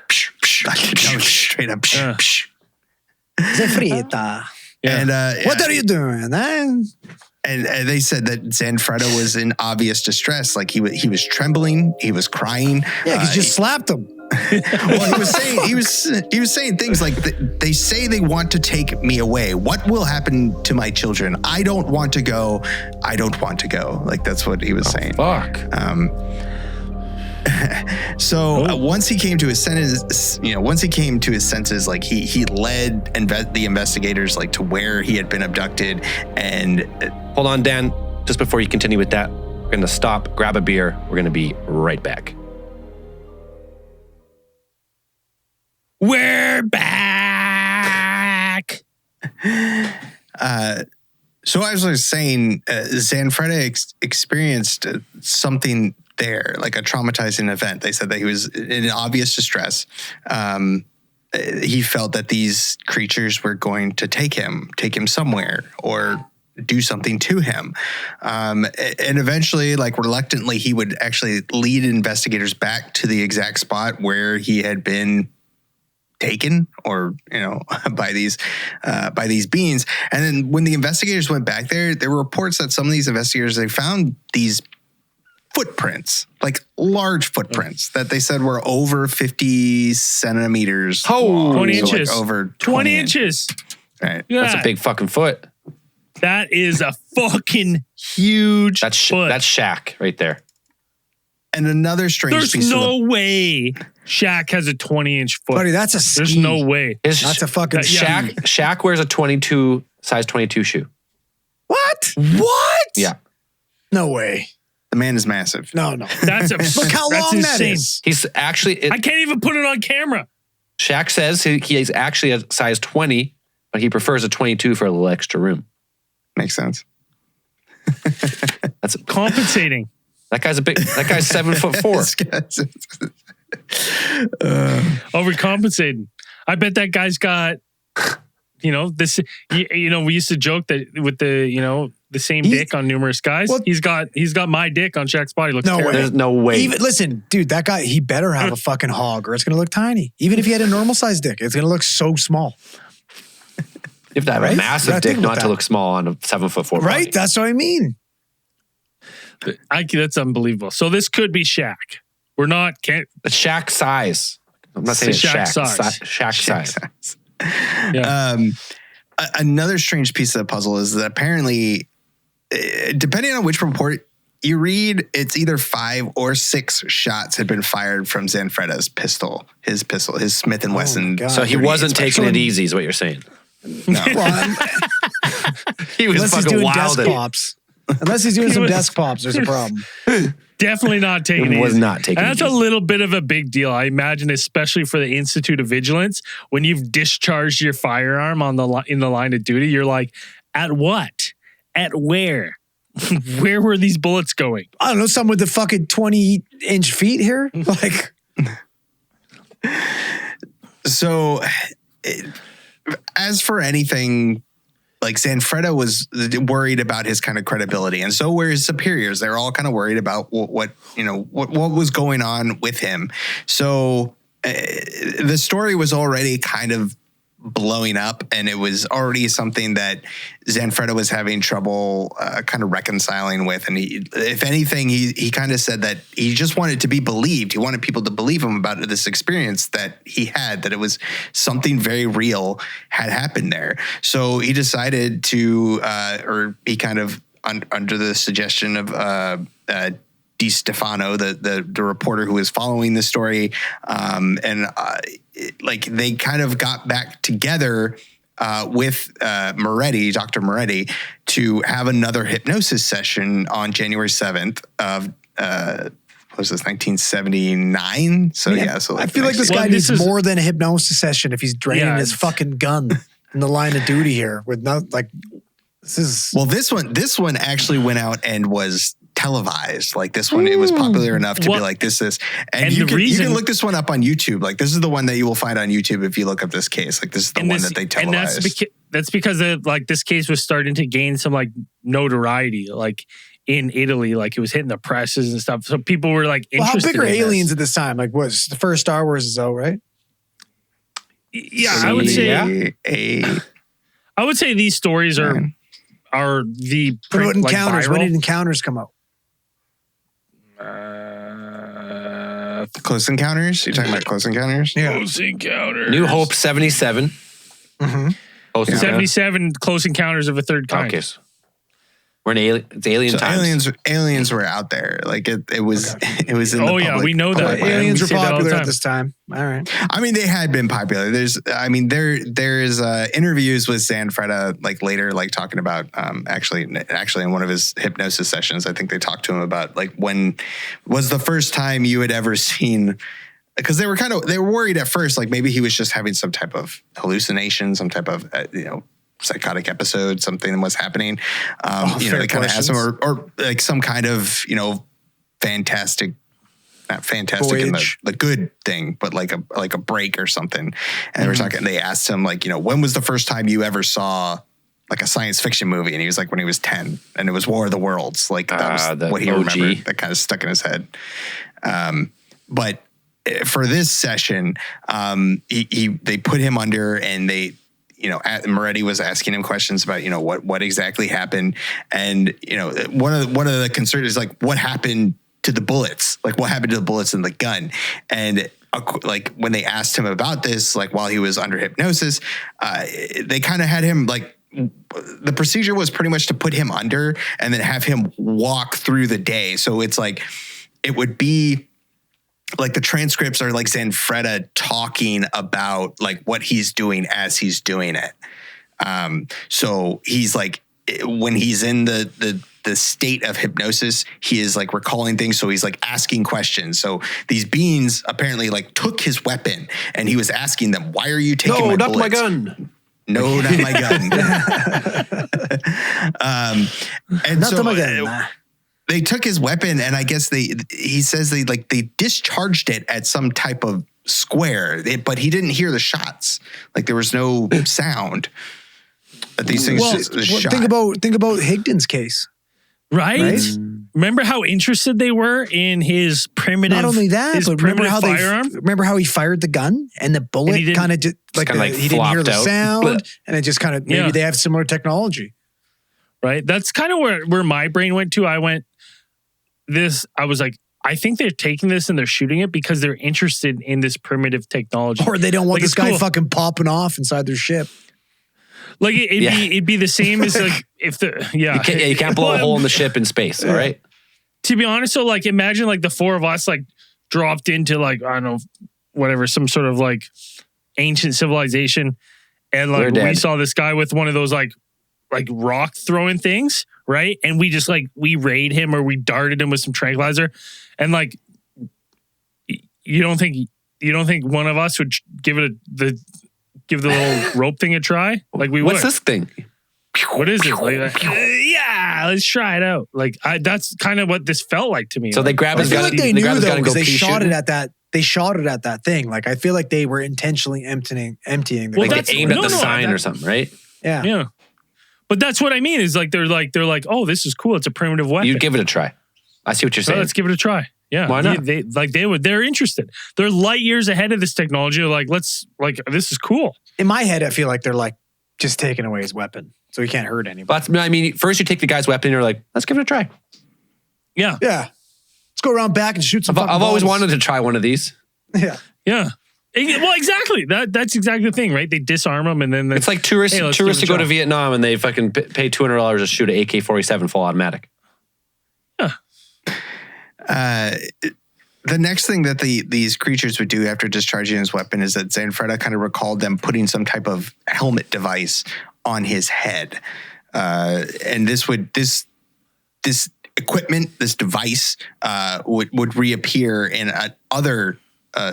Straight up. Zanfretta. And what are you doing? And they said that Zanfretta was in obvious distress. Like he was trembling, he was crying. Yeah, because you slapped him. Well, he was saying things like, they say they want to take me away. What will happen to my children? I don't want to go. I don't want to go. Like that's what he was saying. Fuck. So once he came to his senses, like he led the investigators like to where he had been abducted. And hold on, Dan. Just before you continue with that, we're going to stop, grab a beer. We're going to be right back. We're back. So as I was saying, Zanfretta experienced something there, like a traumatizing event. They said that he was in obvious distress. He felt that these creatures were going to take him somewhere or do something to him. And eventually, like reluctantly, he would actually lead investigators back to the exact spot where he had been taken, or by these beings. And then when the investigators went back there were reports that some of these investigators, they found these footprints, like large footprints that they said were over 50 centimeters. Oh, 20 so inches. Like over 20 inches. Right. Yeah. That's a big fucking foot. That is a fucking huge foot. That's Shaq right there. And another strange There's no way Shaq has a 20-inch foot. Buddy, that's a ski. There's no way. That's a fucking Shaq wears a size 22 shoe. What? Yeah. No way. The man is massive. No. That's Look how that's long insane. that is. He's actually... I can't even put it on camera. Shaq says he is actually a size 20, but he prefers a 22 for a little extra room. Makes sense. That's compensating. That guy's 7'4". Overcompensating. I bet that guy's got, this. We used to joke that with the same dick on numerous guys. Well, he's got my dick on Shaq's body. Looks terrible. There's no way. Listen, dude, that guy, he better have a fucking hog, or it's gonna look tiny. Even if he had a normal sized dick, it's gonna look so small. You have to have a massive dick not to look small on a 7'4" body. Right? That's what I mean. That's unbelievable. So this could be Shaq. We're not... It's Shaq size. I'm not saying it's Shaq size. Shaq size. Yeah. Another strange piece of the puzzle is that apparently, depending on which report you read, it's either 5 or 6 shots had been fired from Zanfretta's pistol, his Smith & Wesson. So he wasn't taking it easy is what you're saying. No. He was unless he's fucking doing wild. desk pops. Unless he's doing some desk pops, there's a problem. Definitely not taking it was easy. not taking and it that's easy. a little bit of a big deal. I imagine, especially for the Institute of Vigilance, when you've discharged your firearm in the line of duty, you're like, at what? At where? Where were these bullets going? I don't know, some with the fucking 20-inch feet here? Like... So, as for anything, like Zanfretta was worried about his kind of credibility, and so were his superiors. They're all kind of worried about what was going on with him. So the story was already kind of blowing up, and it was already something that Zanfretta was having trouble kind of reconciling with. And if anything, he kind of said that he just wanted to be believed. He wanted people to believe him about this experience that he had, that it was something very real had happened there. So he decided to, or he kind of under the suggestion of Di Stefano, the reporter who was following the story, like they kind of got back together with Moretti, Dr. Moretti, to have another hypnosis session on January 7th of what was this, 1979? So so like I feel like this guy needs more than a hypnosis session if he's draining his fucking gun in the line of duty here with no this one actually went out and was televised. Like this one, it was popular enough to be like, this is, and you can look this one up on YouTube. Like this is the one that you will find on YouTube if you look up this case. Like this is the one that they televised. And that's because this case was starting to gain some like notoriety, like in Italy, like it was hitting the presses and stuff. So people were like interested. How big are in aliens at this time? Like was the first Star Wars is out, right? Yeah, I would say. I would say these stories are the encounters. When did Encounters come out? Close Encounters? You're talking about Close Encounters? Yeah. Close Encounters. New Hope 77. Mm-hmm. 77 Close Encounters of a Third Kind. Okay. We're in it's alien times. Aliens were out there. Like it was in the public. We know that. Aliens were popular at this time. All right. I mean, they had been popular. There's interviews with Zanfretta like later, like talking about actually in one of his hypnosis sessions, I think they talked to him about like when was the first time you had ever seen, because they were worried at first, like maybe he was just having some type of hallucination, some type of psychotic episode, something was happening. They kind of asked him, or like some kind of fantastic, not fantastic in the good thing, but like a break or something. And they were talking, they asked him like, when was the first time you ever saw like a science fiction movie? And he was like, when he was 10, and it was War of the Worlds. Like that was what he remembered. That kind of stuck in his head. But for this session, they put him under, and they, Moretti was asking him questions about, what exactly happened. And, one of the concerns is like, what happened to the bullets? Like what happened to the bullets in the gun? And like when they asked him about this, like while he was under hypnosis, they kind of had him like, the procedure was pretty much to put him under and then have him walk through the day. So it's like, it would be like the transcripts are like Zanfretta talking about like what he's doing as he's doing it. So he's like, when he's in the state of hypnosis, he is like recalling things. So he's like asking questions. So these beings apparently like took his weapon, and he was asking them, why are you taking my bullets? My gun. No, not my gun. And Not so my gun. They took his weapon, and I guess he says they discharged it at some type of square, but he didn't hear the shots. Like there was no sound. But these things shot. Think about Higdon's case. Right? Remember how interested they were in his primitive. Not only that, but remember how he fired the gun and the bullet kind of just he didn't hear the sound, and it just kind of maybe they have similar technology. Right? That's kind of where my brain went to. I was like, I think they're taking this and they're shooting it because they're interested in this primitive technology. Or they don't want this guy fucking popping off inside their ship. Like it'd be the same as like if you can't blow a hole in the ship in space. All right. To be honest, so like imagine like the four of us like dropped into like, I don't know, whatever, some sort of like ancient civilization, and like we saw this guy with one of those like rock throwing things, right? And we just like we raid him or we darted him with some tranquilizer, and like you don't think one of us would give the little rope thing a try? Like we would. What's this thing? What is it? Like, yeah, let's try it out. Like that's kind of what this felt like to me. So they grab his gun. I feel like they knew though, because they shot it at that. They shot it at that thing. Like I feel like they were intentionally emptying the. Well, like they aimed at the sign or something, right? Yeah. Yeah. But that's what I mean. Is like they're like, oh, this is cool. It's a primitive weapon. You'd give it a try. I see what you're saying. Let's give it a try. Yeah. Why not? They're interested. They're light years ahead of this technology. They're like, this is cool. In my head, I feel like they're like just taking away his weapon, so he can't hurt anybody. But I mean, first you take the guy's weapon, and you're like, let's give it a try. Yeah. Yeah. Let's go around back and shoot some. I've always wanted to try one of these. Yeah. Yeah. Well, exactly. That's exactly the thing, right? They disarm them, and then it's like tourists to go to Vietnam, and they fucking pay $200 to shoot an AK-47 full automatic. Yeah. The next thing that these creatures would do after discharging his weapon is that Zanfretta kind of recalled them putting some type of helmet device on his head, and this equipment, this device, would reappear in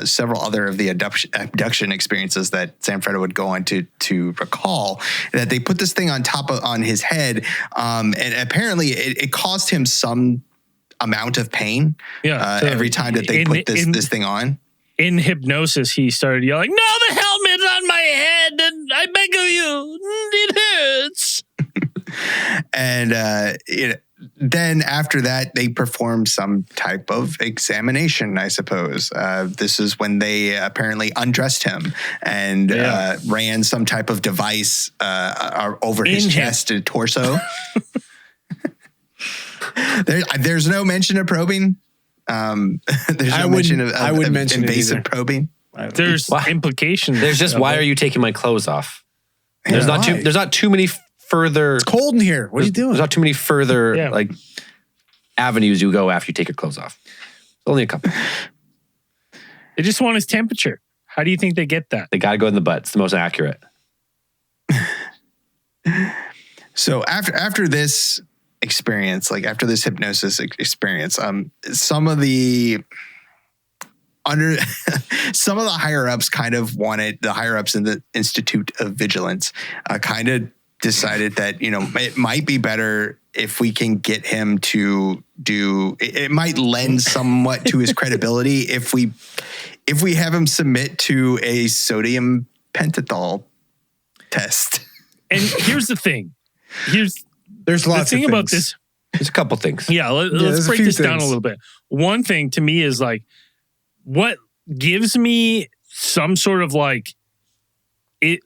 several other of the abduction experiences that Zanfretta would go on to recall. That they put this thing on his head, and apparently it caused him some amount of pain every time that they put this thing on. In hypnosis, he started yelling, "No, the helmet's on my head, and I beg of you, it hurts." And then after that, they performed some type of examination, I suppose. This is when they apparently undressed him and ran some type of device over his chest and torso. There's no mention of probing. There's no mention of invasive probing. There's implications. There's just why are you taking my clothes off? There's not too many further. It's cold in here. What are you doing? There's not too many further like avenues you go after you take your clothes off. Only a couple. They just want his temperature. How do you think they get that? They got to go in the butt. It's the most accurate. So after this experience, like after this hypnosis experience, some of the higher ups kind of wanted, the higher ups in the Institute of Vigilance kind of decided that, it might be better if we can get him to do, it might lend somewhat to his credibility if we have him submit to a sodium pentothal test. And here's the thing. There's lots the thing of about things. this. There's a couple things. Yeah, let's break this down a little bit. One thing to me is like, what gives me some sort of like, this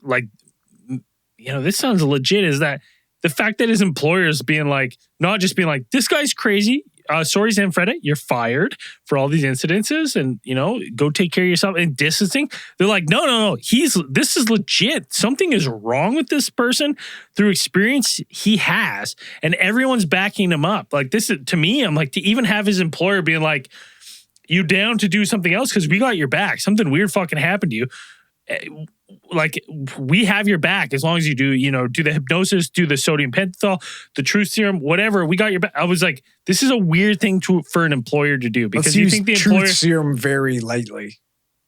sounds legit, is that the fact that his employer is being like, not just being like, this guy's crazy. Sorry, Zanfretta, you're fired for all these incidences, and go take care of yourself, and distancing. They're like, no, this is legit. Something is wrong with this person through experience he has, and everyone's backing him up. Like, this is, to me, I'm like, to even have his employer being like, you down to do something else because we got your back. Something weird fucking happened to you. Like, we have your back as long as you do the hypnosis, do the sodium pentothal, the truth serum, whatever. We got your back. I was like, this is a weird thing for an employer to do, because you think the employer truth serum very lightly.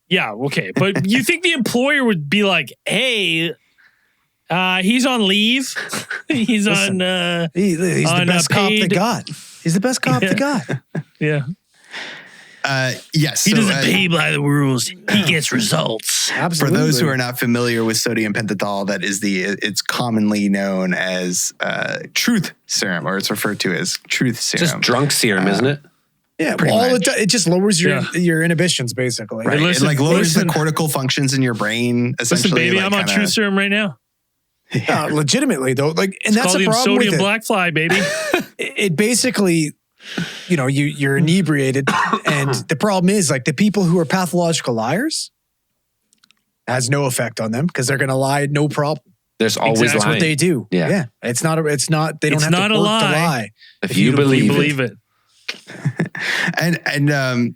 Yeah, okay, but you think the employer would be like, hey, he's on leave. He's Listen, he's the best cop they got. He's the best cop they got. Yeah. Yes. He doesn't pay by the rules. He gets results. Absolutely. For those who are not familiar with sodium pentothal, it's commonly known as truth serum, or it's referred to as truth serum. Just drunk serum, isn't it? Yeah, well, it just lowers your inhibitions, basically. Right. Listen, it lowers the cortical functions in your brain. Essentially, listen, baby, I'm on truth serum right now. Yeah, legitimately though, and that's the problem sodium with it. black fly, baby. It basically, you're inebriated, and the problem is, like, the people who are pathological liars has no effect on them because they're going to lie, no problem. There's always lying. That's what they do. Yeah. It's not. They don't have to work to lie. If you believe it.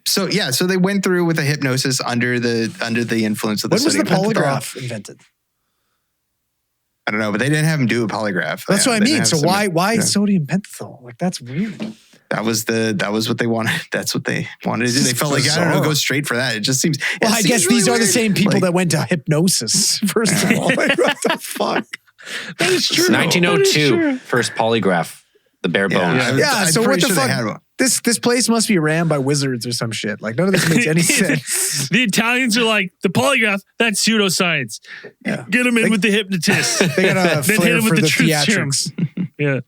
So they went through with a hypnosis under the influence of the. When was the sodium polygraph pentothal. invented? I don't know, but they didn't have him do a polygraph. That's what I mean. So why sodium pentothal? Like, that's weird. That was what they wanted. That's what they wanted to do. They felt like, I don't know, go straight for that. It just seems. Well, I guess these are the same people that went to hypnosis. First of all, like, what the fuck? That is true. 1902, first polygraph. The bare bones. Yeah. So what the fuck? This place must be ran by wizards or some shit. Like, none of this makes any sense. The Italians are like, the polygraph, that's pseudoscience. Yeah. Get them in with the hypnotist. They got a flair for the theatrics. Yeah.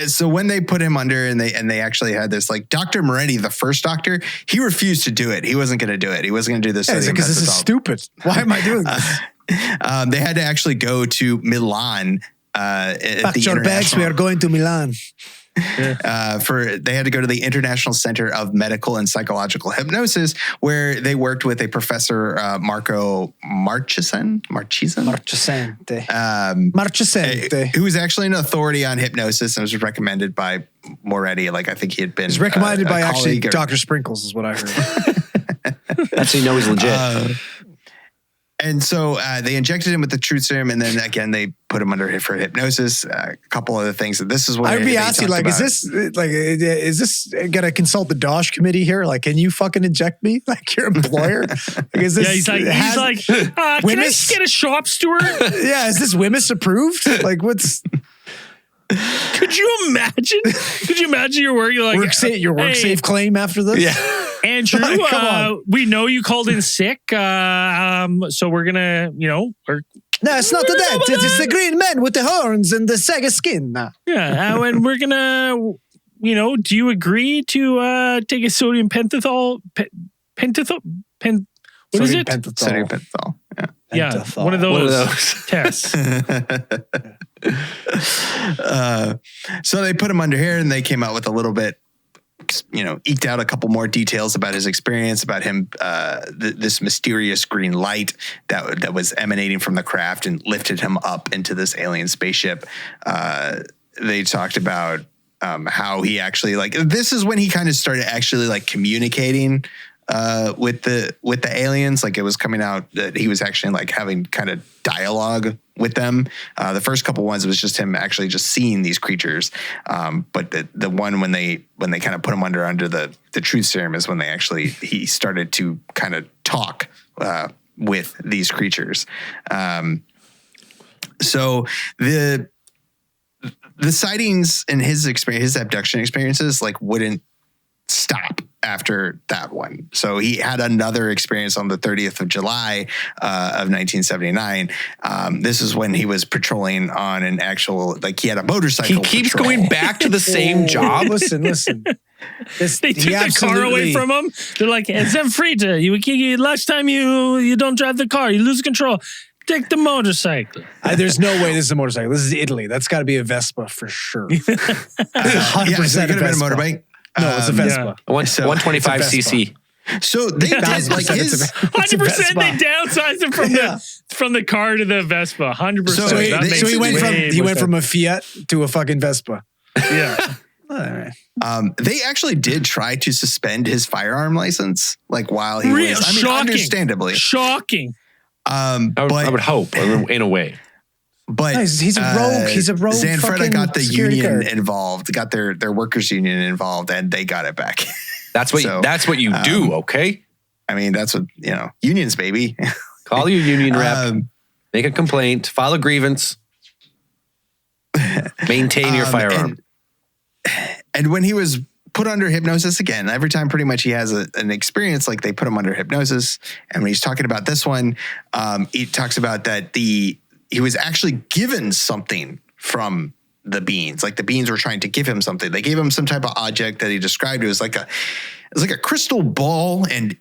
So when they put him under and they actually had this, like, Dr. Moretti, the first doctor, he refused to do it. He wasn't going to do it. He wasn't going to do this. Because this is stupid. Why am I doing this? They had to actually go to Milan. Pack your bags. We are going to Milan. They had to go to the International Center of Medical and Psychological Hypnosis, where they worked with a professor, Marco Marchesante, who was actually an authority on hypnosis and was recommended by Moretti. Like, I think he had been. It's recommended by actually Dr. Sprinkles, is what I heard. That's how you know he's legit. And so they injected him with the truth serum, and then again they put him under for hypnosis. A couple other things. This is what I'd be asking, like, is this gonna consult the Dosh committee here? Like, can you fucking inject me, like, your employer? Like, is this? Yeah, he's like, can I just get a shop steward? Yeah, is this Wimmis approved? Like, what's? Could you imagine? You're working like your work safe claim after this? Yeah. Andrew, come on. We know you called in sick, so we're gonna, No, it's not that. It's the green man with the horns and the saggy skin. Yeah, and we're gonna, do you agree to take a sodium pentothal? What is it? Sodium pentothal. Yeah. Pentothal. One of those tests. So they put him under here, and they came out with a little bit, eked out a couple more details about his experience, about him, this mysterious green light that was emanating from the craft and lifted him up into this alien spaceship. They talked about how he actually, like, this is when he kind of started actually, like, communicating with the aliens. Like, it was coming out that he was actually, like, having kind of dialogue with them. The first couple ones, it was just him actually just seeing these creatures. But the one when they kind of put him under the truth serum is when he started to kind of talk with these creatures. So the sightings and his abduction experiences like wouldn't stop after that one. So he had another experience on the 30th of July of 1979. This is when he was patrolling on an actual, like he had a motorcycle. He keeps patrol. going back to the same job. Listen. They took the car away from him. They're like, Zanfretta, last time you don't drive the car, you lose control. Take the motorcycle. There's no way this is a motorcycle. This is Italy. That's got to be a Vespa for sure. 100% So it could have been a motorbike. No, it's a Vespa. 125 cc. So they did like his 100%. They downsized him from the car to the Vespa. 100%. So he went from a Fiat to a fucking Vespa. Yeah. All right. They actually did try to suspend his firearm license, like while he was. I mean, shocking. understandably Shocking. I would hope, in a way. But no, he's a rogue. He's a rogue. Zanfretta got the union guard involved, got their workers union involved, and they got it back. That's what you do, okay? I mean, that's what unions, baby. Call your union rep, make a complaint, file a grievance, maintain your firearm. And when he was put under hypnosis again, every time pretty much he has an experience, like they put him under hypnosis. And when he's talking about this one, he talks about that he was actually given something from the beings. Like the beings were trying to give him something. They gave him some type of object that he described. It was like a crystal ball, and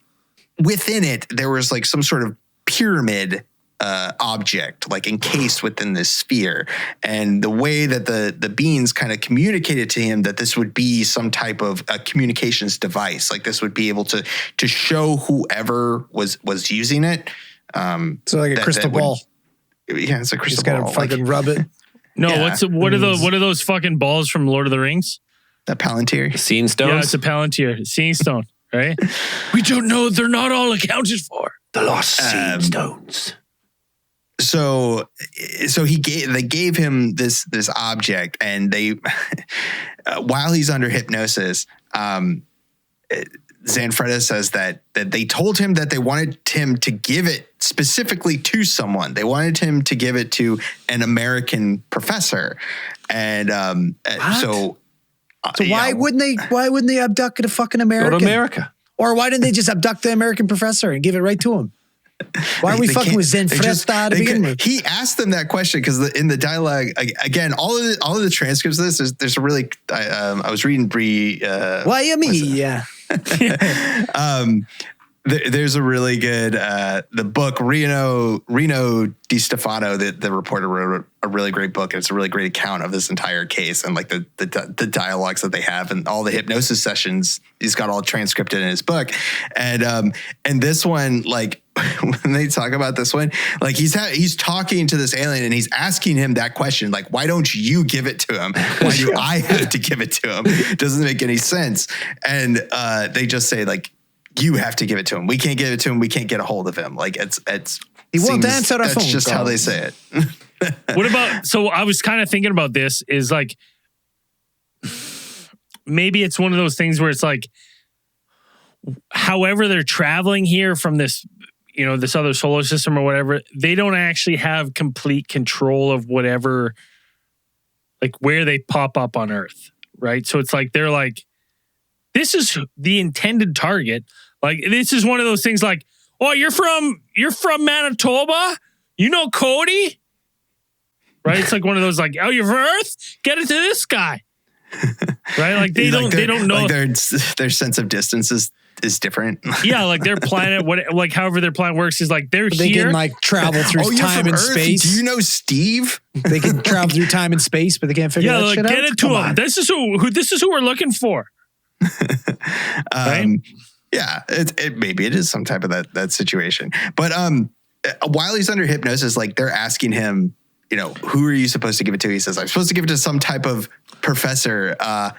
within it there was like some sort of pyramid object, like encased within this sphere. And the way that the beings kind of communicated to him that this would be some type of a communications device, like this would be able to show whoever was using it. So like a crystal ball. Yeah, it's a crystal ball. ball. Just gotta fucking rub it. No, what are those fucking balls from Lord of the Rings? The Palantir. The Seeing Stones? Yeah, it's a Palantir. Seeing Stone, right? We don't know. They're not all accounted for. The Lost Seeing Stones. So they gave him this object, and they while he's under hypnosis, Zanfretta says that they told him that they wanted him to give it specifically to someone. They wanted him to give it to an American professor, and so why wouldn't they abduct a fucking American? Go to America. Or why didn't they just abduct the American professor and give it right to him? Why are we fucking with Zanfretta to begin with? He asked them that question because in the dialogue, again, all of the transcripts of this, there's a really, I was reading Bree. Why you me? Yeah. There's a really good, the book, Reno Di Stefano, the reporter wrote a really great book. And it's a really great account of this entire case and like the dialogues that they have and all the hypnosis sessions. He's got all transcribed in his book. And this one, like when they talk about this one, like he's talking to this alien and he's asking him that question, like, why don't you give it to him? Why do I have to give it to him? It doesn't make any sense. And they just say like, you have to give it to him. We can't give it to him. We can't get a hold of him. Like he won't answer the phone. That's just how they say it. What about, so I was kind of thinking about this is like, maybe it's one of those things where it's like, however they're traveling here from this, this other solar system or whatever, they don't actually have complete control of whatever, like where they pop up on Earth. Right. So it's like, they're like, this is the intended target. Like, this is one of those things like, oh, you're from Manitoba? You know Cody? Right? It's like one of those like, oh, you're from Earth? Get it to this guy. Right? Like they don't know. Like their sense of distance is different. Yeah, like their planet, however their planet works is like they can like travel through time and space. Do you know Steve? They can travel through time and space, but they can't figure that shit out. Get it to them. This is who we're looking for. Right? Yeah, maybe it is some type of that situation. But while he's under hypnosis, like they're asking him, who are you supposed to give it to? He says, I'm supposed to give it to some type of professor, a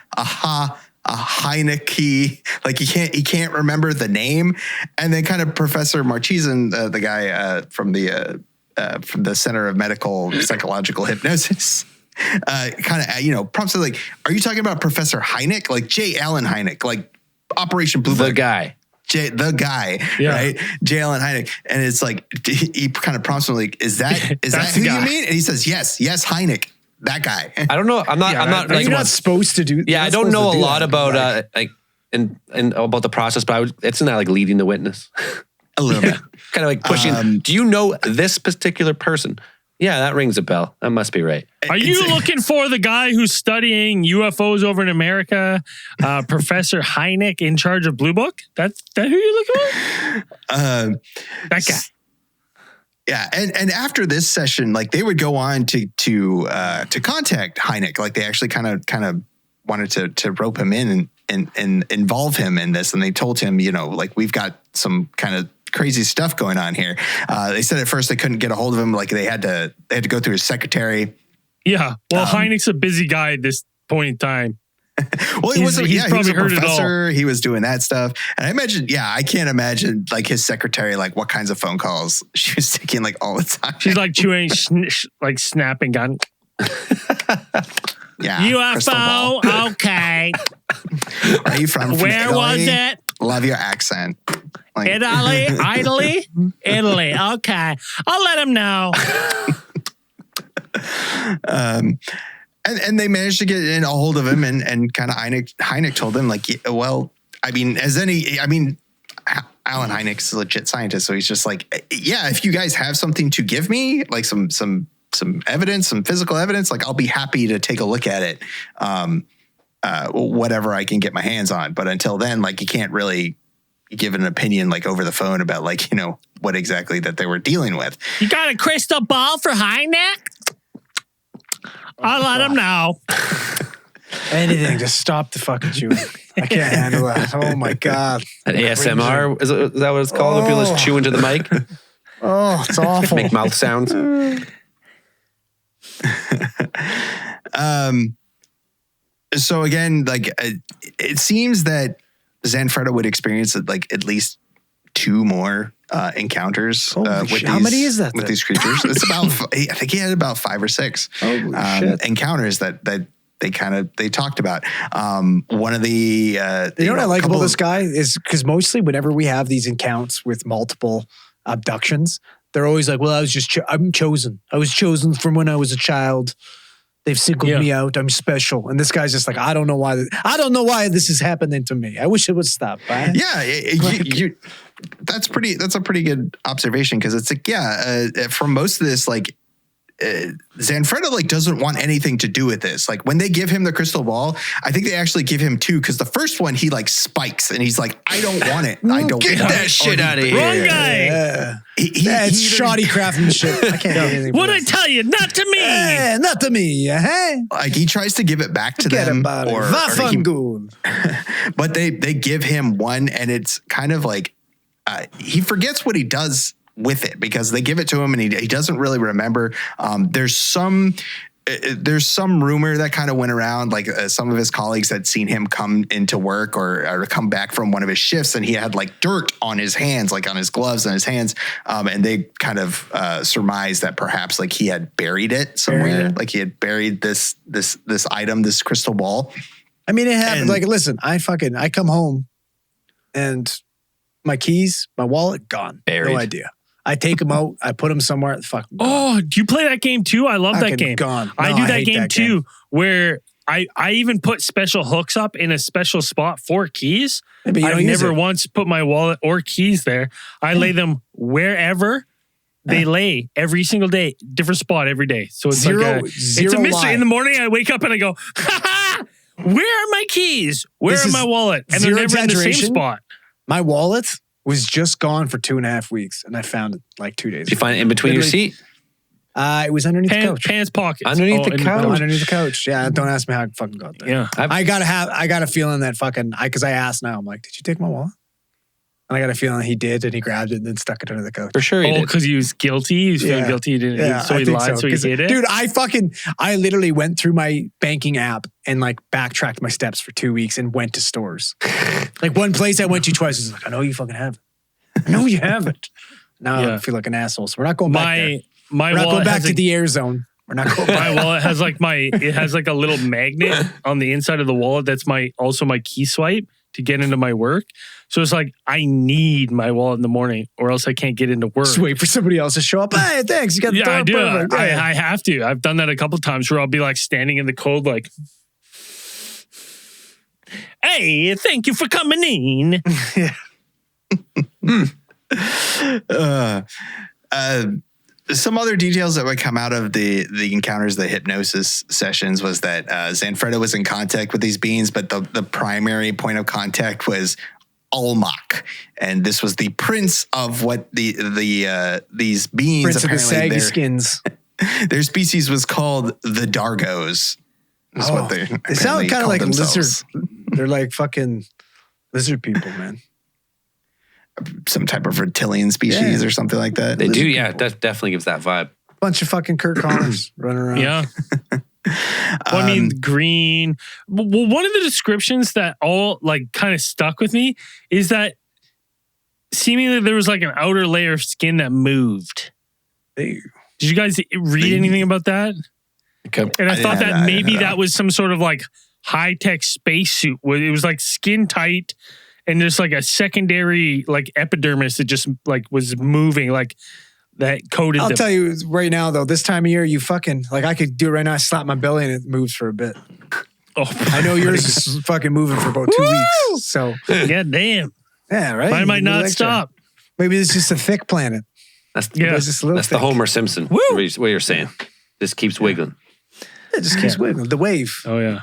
Heineke. Like he can't remember the name. And then kind of Professor Marchesen, the guy from the Center of Medical Psychological Hypnosis, kind of, prompts it like, are you talking about Professor Hynek? Like J. Allen Hynek, like Operation Blue Book. The guy, yeah. Right? J. Allen Hynek. And it's like, he kind of prompts him like, is that who you mean? And he says, yes, Hynek. that guy. I don't know. I'm not. You're not supposed to do. Yeah, I don't know a lot about and about the process, but it's not like leading the witness. A little bit. Kind of like pushing. Do you know this particular person? Yeah, that rings a bell. That must be right. Are you looking for the guy who's studying UFOs over in America, Professor Hynek in charge of Blue Book? That who you're looking for? That guy. Yeah, and after this session, like they would go on to contact Hynek. Like they actually kind of wanted to rope him in and involve him in this, and they told him, like we've got some kind of crazy stuff going on here. They said at first they couldn't get a hold of him. Like they had to go through his secretary. Yeah. Well, Hynek's a busy guy at this point in time. Well, he was a professor. He was doing that stuff. And I can't imagine like his secretary, like what kinds of phone calls she was taking like all the time. She's like chewing, like snapping gun. Yeah. UFO. Okay. Where are you from? Where was it? Love your accent. Like, Italy. Okay. I'll let him know. And they managed to get in a hold of him, and kind of Hynek told him, like, well, Alan Hynek's a legit scientist, so he's just like, yeah, if you guys have something to give me, like some evidence, some physical evidence, like I'll be happy to take a look at it, whatever I can get my hands on. But until then, like, you can't really give an opinion like over the phone about like, what exactly that they were dealing with. You got a crystal ball for Hynek? I'll let him know. Anything to stop the fucking chewing. I can't handle that. Oh my God. An ASMR? Is that what it's called? When people just chew into the mic? Oh, it's awful. Make mouth sounds. So again, like it seems that Zanfretta would experience like at least 2 more encounters how many is that with these creatures? It's about I think he had about 5 or 6 encounters that they talked about. One of the what I like about this guy is because mostly whenever we have these encounters with multiple abductions, they're always like, well, I'm chosen. I was chosen from when I was a child. They've singled me out. I'm special. And this guy's just like, I don't know why this is happening to me. I wish it would stop. Right? Yeah. That's a pretty good observation. Cause it's like, for most of this, like, Zanfretta like doesn't want anything to do with this. Like when they give him the crystal ball, I think they actually give him 2 because the first one he like spikes and he's like, I don't want it. I don't get that shit out of here. Wrong guy. Yeah. That's shoddy craftsmanship. I can't do anything. What'd I tell you? Not to me. Not to me. Hey. Like he tries to give it back to them, but they give him one, and it's kind of like he forgets what he does with it because they give it to him and he doesn't really remember. There's some rumor that kind of went around, like some of his colleagues had seen him come into work or come back from one of his shifts, and he had like dirt on his hands, like on his gloves and his hands. And they kind of surmised that perhaps like he had buried it somewhere, like he had buried this item, this crystal ball. I mean, it happened. Like, listen, I come home and my keys, my wallet, gone. Buried. No idea. I take them out. I put them somewhere. Fucking gone. Oh, do you play that game too? I love that game. Gone. I do that game too, where I even put special hooks up in a special spot for keys. Yeah, I've never once put my wallet or keys there. I lay them wherever they lay every single day, different spot every day. So it's it's a mystery. Lie. In the morning, I wake up and I go, ha ha, where are my keys? Where are my wallet? And they're never in the same spot. My wallet was just gone for 2.5 weeks, and I found it like 2 days. Did you find it in between your seat? It was underneath the couch. Pants pockets. Underneath the couch. Underneath the couch. Yeah, don't ask me how I fucking got there. Yeah. I got a feeling that because I asked now, I'm like, did you take my wallet? And I got a feeling he did, and he grabbed it and then stuck it under the couch. For sure he did. because he was guilty? He was feeling guilty. He didn't, so he lied, so he hid it? Dude, I literally went through my banking app and like backtracked my steps for 2 weeks and went to stores. Like one place I went to twice was like, I know you fucking have it. I know you have it. Now I feel like an asshole. So we're not going back there. We're not going back to the air zone. We're not going back. My wallet has like a little magnet on the inside of the wallet. That's also my key swipe to get into my work. So it's like, I need my wallet in the morning or else I can't get into work. Just wait for somebody else to show up. Hey, thanks. You got the door. I do. Perfect. I have to. I've done that a couple times where I'll be like standing in the cold like, hey, thank you for coming in. Some other details that would come out of the encounters, the hypnosis sessions, was that Zanfretta was in contact with these beings, but the primary point of contact was Almach, and this was the prince of what these beings. Prince of the saggy skins. Their species was called the Dargos. Is what they sound kind of like themselves. lizard. They're like fucking lizard people, man. Some type of reptilian species or something like that. They do, yeah. That definitely gives that vibe. Bunch of fucking Kurt Connors running around. Yeah. Well, I mean, green. Well, one of the descriptions that all like kind of stuck with me is that seemingly there was like an outer layer of skin that moved. Did you guys read anything about that? Okay. And I thought that maybe that was some sort of like high-tech spacesuit where it was like skin tight and there's like a secondary like epidermis that just like was moving like that coated. I'll tell you right now though, this time of year, you fucking like I could do it right now. I slap my belly and it moves for a bit. Oh, I know yours is fucking moving for about 2 weeks. So yeah, damn. Yeah, right. Mine might not stop. Maybe it's just a thick planet. That's the Homer Simpson. Woo! What you're saying. Just keeps wiggling. It just keeps wiggling. The wave. Oh yeah.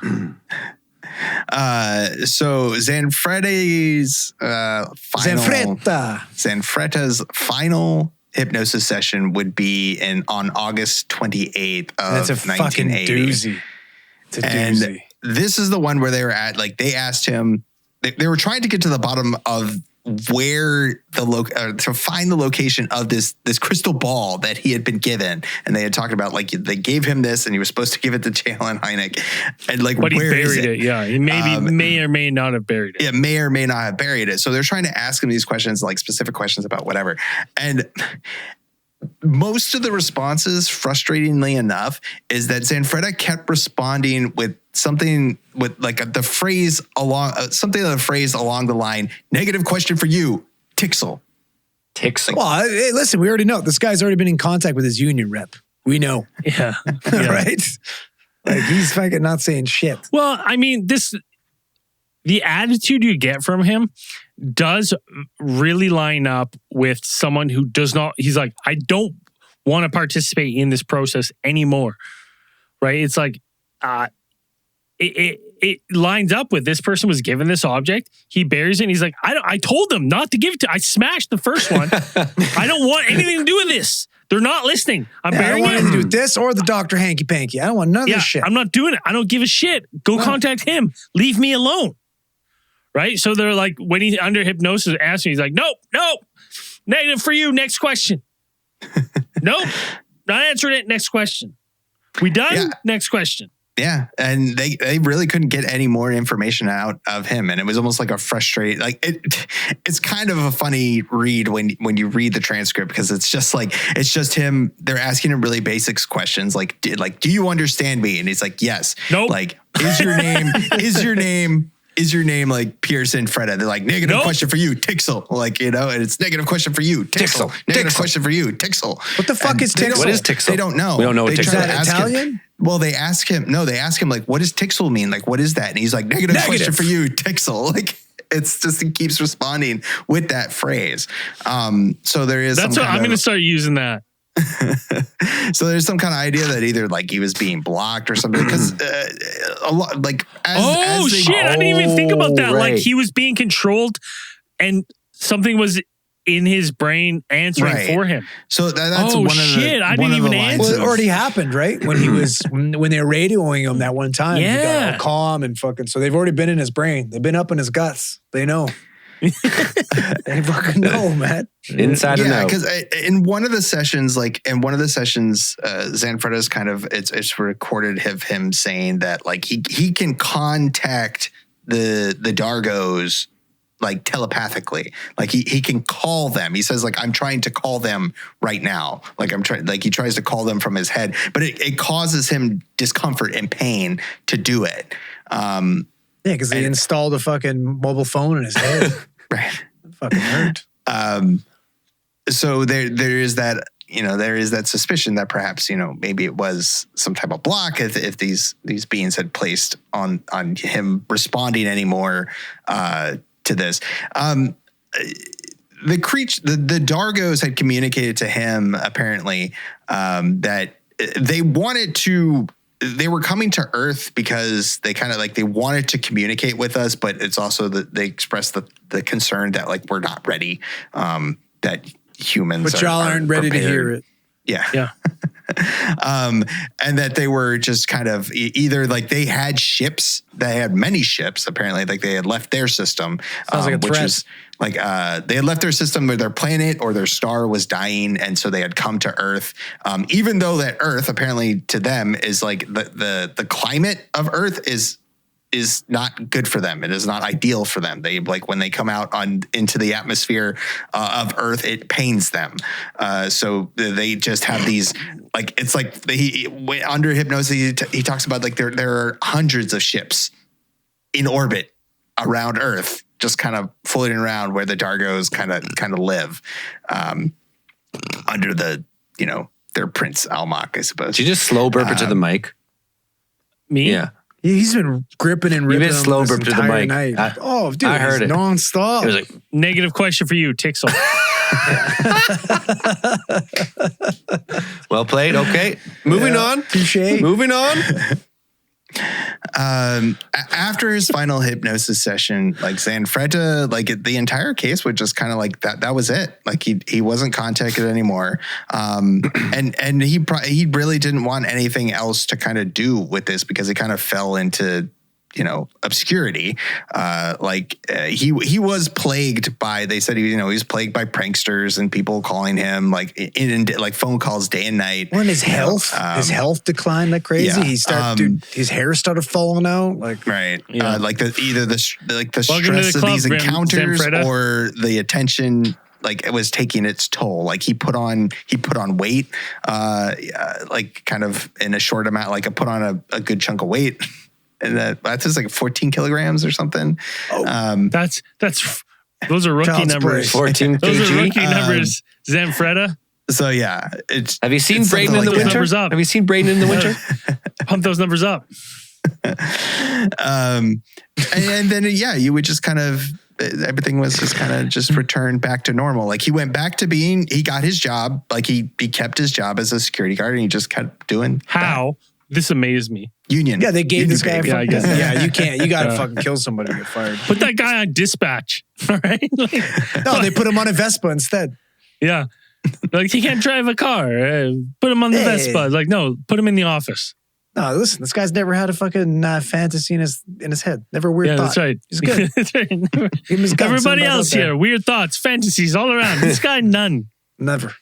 So Zanfretta's final hypnosis session would be on August 28th of 1980. That's a fucking doozy. It's a doozy. And this is the one where they were at, like, they asked him, they were trying to get to the bottom of where to find the location of this crystal ball that he had been given, and they had talked about like they gave him this, and he was supposed to give it to Jalen Hynek, and like but where he buried is it? Yeah, he may or may not have buried it. Yeah, may or may not have buried it. So they're trying to ask him these questions, like specific questions about whatever, and most of the responses, frustratingly enough, is that Zanfretta kept responding with something with like the phrase along the line, negative question for you, Tixel. Well, hey, listen, we already know this guy's already been in contact with his union rep. We know. Yeah. Right? Like he's fucking not saying shit. Well, I mean, the attitude you get from him does really line up with someone who does not, he's like, I don't want to participate in this process anymore. Right? It's like, it lines up with this person was given this object. He buries it and he's like, I told them not to give it to, I smashed the first one. I don't want anything to do with this. They're not listening. I don't want anything to do with this or the Dr. Hanky Panky. I don't want none of this shit. I'm not doing it. I don't give a shit. Go contact him. Leave me alone. Right? So they're like, when he's under hypnosis asking, he's like, nope, negative for you. Next question. Nope, not answering it. Next question. We done? Yeah. Next question. Yeah, and they really couldn't get any more information out of him, and it was almost like a frustrating, like it's kind of a funny read when you read the transcript, because it's just him. They're asking him really basic questions like do you understand me? And he's like, yes. Nope. Like, is your name like Pearson Freda? They're like, negative question for you, Tixel. Like, and it's negative question for you, Tixel. Negative question for you, Tixel. What the fuck is Tixel? What is Tixel? They don't know. We don't know what Tixel is. Is that Italian? Well, they ask him, like, what does Tixel mean? Like, what is that? And he's like, negative question for you, Tixel. Like, it's just, he keeps responding with that phrase. So there is That's what I'm going to start using that. So there's some kind of idea that either like he was being blocked or something, because a lot like I didn't even think about that. Right. Like he was being controlled and something was in his brain answering for him. So that's one of the I didn't even answer. Well, it already happened, right? When he was when they were radioing him that one time. Yeah. He got all calm and fucking, so they've already been in his brain. They've been up in his guts. They know. They fucking know, man. Inside and out. Because in one of the sessions, Zanfretta's kind of it's recorded of him saying that like he can contact the Dargos like telepathically. Like he can call them. He says like, I'm trying to call them right now. Like he tries to call them from his head, but it causes him discomfort and pain to do it. Yeah, because they installed a fucking mobile phone in his head. Right. That fucking hurt. So there is that, there is that suspicion that perhaps, maybe it was some type of block if these beings had placed on him responding anymore to this. The Dargos had communicated to him apparently that they were coming to Earth because they kind of they wanted to communicate with us, but it's also that they expressed the concern that we're not ready, that humans but y'all aren't ready to hear it. Yeah. And that they were just kind of either they had ships, they had many ships, apparently, they had left their system, Sounds like a which threat. is they had left their system where their planet or their star was dying. And so they had come to Earth, even though that Earth apparently to them is the climate of Earth is not good for them. It is not ideal for them. They when they come out into the atmosphere of Earth, it pains them. So they just have these it's under hypnosis. He talks about there are hundreds of ships in orbit around Earth, just kind of floating around where the Dargos kind of live under their Prince Almach, I suppose. Did you just slow burp into the mic? Me? Yeah. He's been gripping and ripping. You've been slow burp to the mic. Night. Dude, I heard it nonstop. It was Negative question for you, Tixel. well played. Okay. Moving on. Touché. Moving on. After his final hypnosis session, Zanfretta, the entire case would just kind of that was it. He wasn't contacted anymore. And he really didn't want anything else to kind of do with this because he kind of fell into obscurity. He was plagued by, they said he was plagued by pranksters and people calling him in phone calls day and night. When his health declined like crazy. Yeah, He started, his hair started falling out. Right. Yeah. Either the stress the of club, these encounters Zanfretta. or the attention, it was taking its toll. He put on weight, kind of in a short amount, put on a good chunk of weight. And that's just 14 kilograms or something. Those are rookie Child's numbers. play. 14 Those are kg. rookie numbers. Zanfretta, So yeah, it's. Have you seen it's Braden in something the like that. winter? Numbers up. Have you seen Braden in the winter? pump those numbers up. And then you would just kind of. Everything was just kind of just returned back to normal. He went back to he got his job. He kept his job as a security guard and he just kept doing How? This amazed me. union. Yeah, they gave this guy. Yeah, I guess. Yeah, you can't. You got to fucking kill somebody to get fired. Put that guy on dispatch. All right. No, they put him on a Vespa instead. Yeah. He can't drive a car. Put him on the Hey. Vespa. No, put him in the office. No, listen, this guy's never had a fucking fantasy in his head. Never a weird Yeah, thought. that's right. He's good. That's right. Give him his guns, Everybody something else about that. here, weird thoughts, fantasies all around. This guy, none. Never.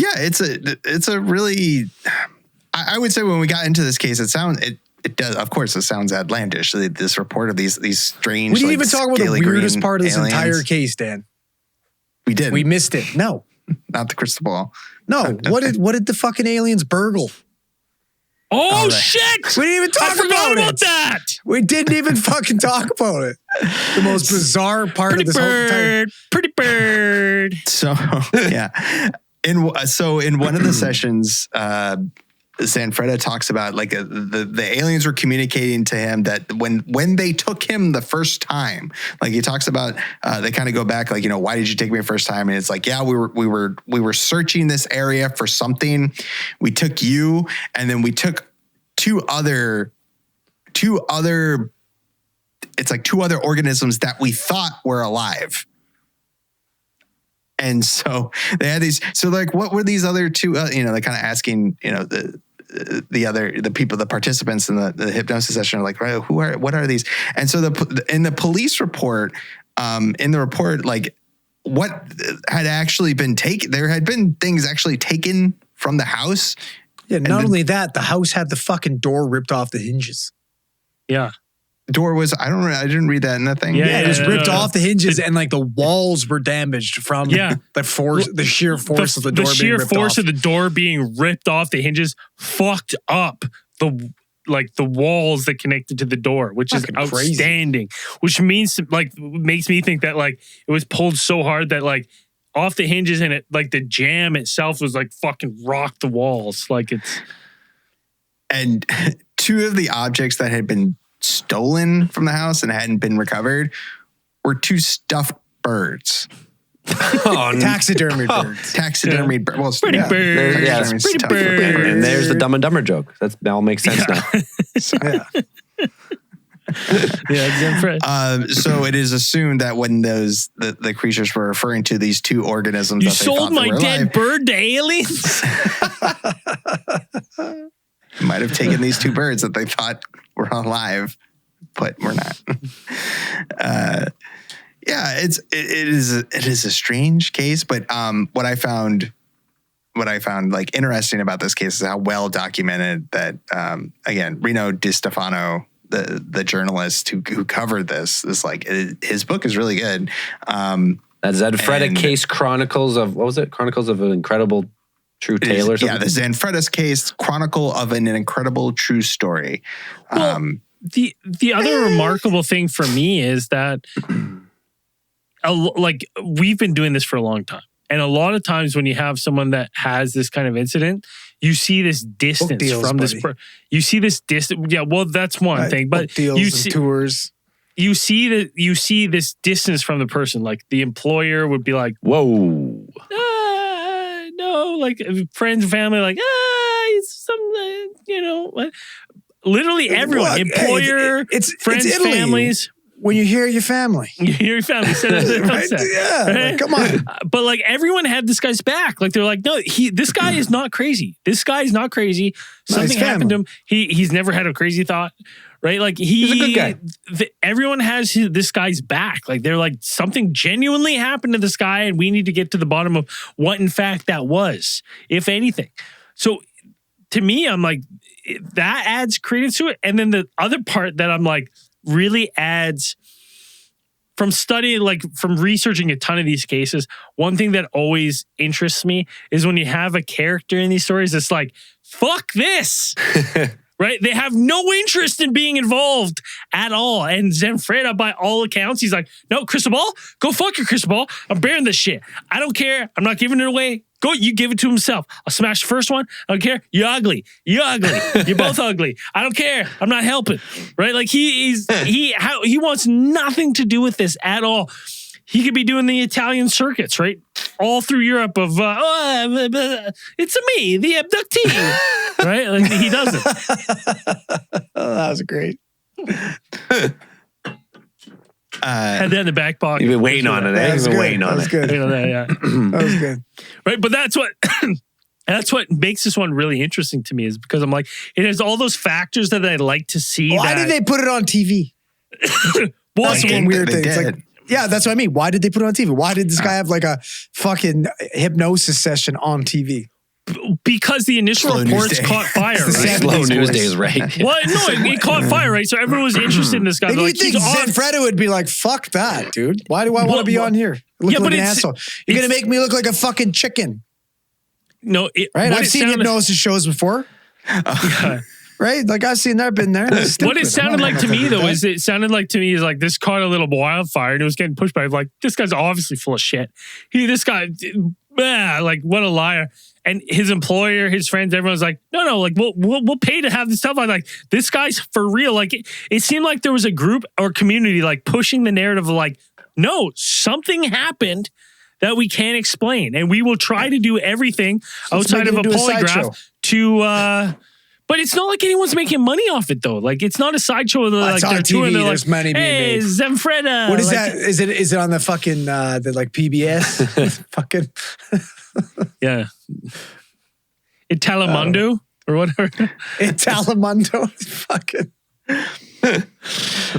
Yeah, it's a really. I would say when we got into this case, it does. Of course, it sounds outlandish. This report of these strange. We didn't even talk about the scaly weirdest green part of this aliens. entire case, Dan. We did. We missed it. No, not the crystal ball. no. What did the fucking aliens burgle? Oh, right. shit. We didn't even talk I forgot about it. that. We didn't even fucking talk about it. The most bizarre part Pretty of this whole entire. bird. Pretty bird. So yeah, in one of the sessions, Zanfretta talks about the aliens were communicating to him that when they took him the first time, he talks about they kind of go back why did you take me the first time, and it's we were searching this area for something. We took you, and then we took two other organisms that we thought were alive. And so they had these. So what were these other two? They're kind of asking, the people, the participants in the hypnosis session are right, what are these? And so in the police report, what had actually been taken? There had been things actually taken from the house. Yeah, not only that, the house had the fucking door ripped off the hinges. Yeah. Door was I didn't read that in the thing. Yeah, it was ripped no. off the hinges, and the walls were damaged from the sheer force of the door being ripped off. The door being ripped off the hinges fucked up the like the walls that connected to the door, which is outstanding. Which means like makes me think that like it was pulled so hard that like off the hinges and it like the jam itself was like fucking rocked the walls. Like it's. And two of the objects that had been stolen from the house and hadn't been recovered were two stuffed birds. Taxidermy birds. Taxidermy birds. Well, pretty birds. Pretty birds. And there's the Dumb and Dumber joke. That all makes sense now. So it is assumed that when the creatures were referring to these two organisms, you that they sold my dead alive, bird to aliens. might have taken these two birds that they thought were alive, but we're not. It is a strange case, but what I found like interesting about this case is how well documented that again, Rino Di Stefano, the journalist who covered this like his book is really good. That Zanfretta case Chronicles of an Incredible True Tale or something? Yeah, the Zanfretta's case, Chronicle of an Incredible True Story. Well, the other remarkable thing for me is that like we've been doing this for a long time. And a lot of times when you have someone that has this kind of incident, you see this distance from this. You see this distance. Yeah, well, that's one thing. But you see tours. You see this distance from the person. Like the employer would be like, "Whoa, no!" Like friends and family, like, literally everyone, employer, friends, families. When you hear your family. You hear your family. Right? Yeah, right? Like, come on. But like everyone had this guy's back. Like they're like, no, this guy is not crazy. This guy is not crazy. Something happened to him. He's never had a crazy thought. Right? Like he's a good guy. Everyone has this guy's back. Like they're like, something genuinely happened to this guy and we need to get to the bottom of what in fact that was, if anything. So to me, I'm like, that adds credence to it. And then the other part that I'm like, really adds from studying, like from researching a ton of these cases. One thing that always interests me is when you have a character in these stories, it's like, fuck this, right? They have no interest in being involved at all. And Zanfretta, by all accounts, he's like, no, Cristobal, go fuck your Cristobal. I'm bearing this shit. I don't care. I'm not giving it away. Go, you give it to himself. I'll smash the first one. I don't care. You're ugly. You're ugly. You're both ugly. I don't care. I'm not helping. Right? Like he wants nothing to do with this at all. He could be doing the Italian circuits, right? All through Europe of, it's me, the abductee. Right? Like he doesn't. Oh, that was great. Had that in the back pocket. You've been waiting on it. You've been waiting on it. Good. That was good. Right, but that's what makes this one really interesting to me is because I'm like, it has all those factors that I'd like to see. Why did they put it on TV? Well, that's one weird thing. It's like, yeah, that's what I mean. Why did they put it on TV? Why did this guy have like a fucking hypnosis session on TV? Because the initial reports caught fire. Right? Slow news days, right? Well, no, it caught fire, right? So everyone was interested in this guy. And you think Zanfretta would be like, fuck that, dude. Why do I want to be on here? Look like an asshole. You're going to make me look like a fucking chicken. No, right? I've seen hypnosis shows before. Right? Like I've seen that, been there. What it sounded like to me, though, is like this caught a little wildfire and it was getting pushed by like, this guy's obviously full of shit. This guy, like what a liar. And his employer, his friends, everyone's like, no, like we'll pay to have this stuff. Like this guy's for real. Like it seemed like there was a group or community like pushing the narrative of like, no, something happened that we can't explain, and we will try to do everything outside of a polygraph to. But it's not like anyone's making money off it though. Like it's not a sideshow. Like on TV. There's like, money being made. Zanfretta. What is that? Is it on the fucking the like PBS? Fucking. Yeah. Italimundo or whatever. Italimundo. Fucking. I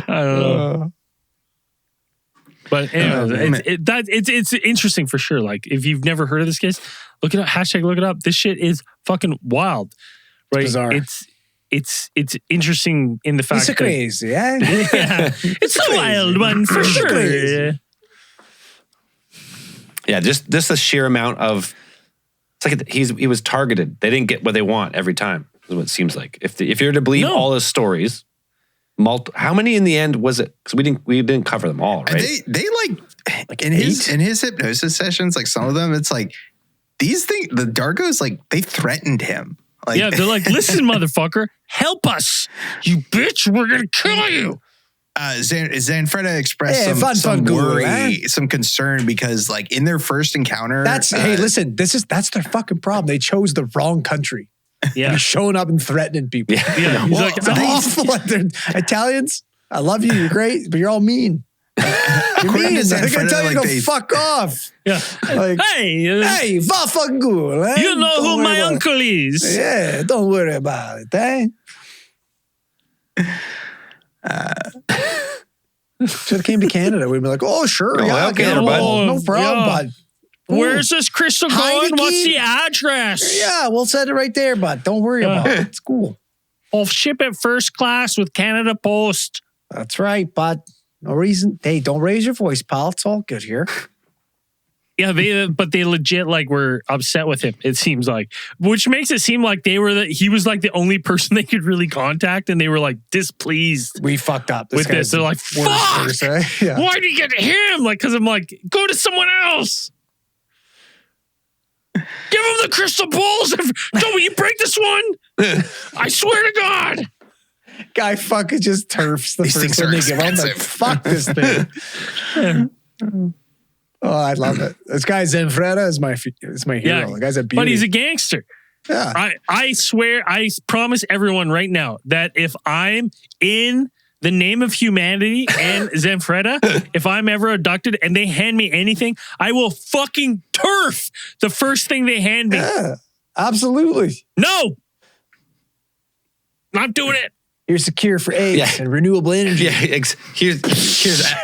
don't know. But anyway, it's interesting for sure. Like if you've never heard of this case, look it up. # look it up. This shit is fucking wild. Right? Bizarre. It's interesting in the fact that crazy, yeah. It's a wild one for sure. Yeah, just the sheer amount of it's like he was targeted. They didn't get what they want every time. is what it seems like. If you're to believe all his stories, how many in the end was it? Because we didn't cover them all, right? They like in his hypnosis sessions, like some of them, it's like these things. The Dargos, like they threatened him. Like, yeah, they're like, listen, motherfucker, help us, you bitch, we're gonna kill you. Zanfretta expressed some worry, some concern because, like, in their first encounter, hey, listen, that's their fucking problem. They chose the wrong country. Yeah, showing up and threatening people. Yeah. He's like, it's awful. They're Italians. I love you. You're great, but you're all mean. You're mean. They're gonna tell you to go fuck off. Yeah. Like, hey, vaffanculo. Eh? You know who my uncle is. Yeah, don't worry about it, eh? Should have came to Canada. We'd be like, oh, sure. No problem, bud. Where's this crystal going? What's the address? Yeah, we'll send it right there, bud. Don't worry about it. It's cool. I'll ship it first class with Canada Post. That's right, bud. No reason. Hey, don't raise your voice, pal. It's all good here. Yeah, but they legit were upset with him. It seems like, which makes it seem like he was like the only person they could really contact, and they were like displeased. We fucked up with this. They're like, "Fuck! Yeah. Why did you get him?" Like, because I'm like, go to someone else. Give him the crystal balls. Don't you break this one? I swear to God. Guy fucking just turfs the first thing they give him. Like, fuck this thing. Oh, I love it. This guy Zanfretta is my hero. Yeah, the guy's a beauty. But he's a gangster. Yeah. I swear, I promise everyone right now that if I'm in the name of humanity and Zanfretta, if I'm ever abducted and they hand me anything, I will fucking turf the first thing they hand me. Yeah, absolutely. No. Not doing it. Here's a cure for AIDS and renewable energy. Yeah, here's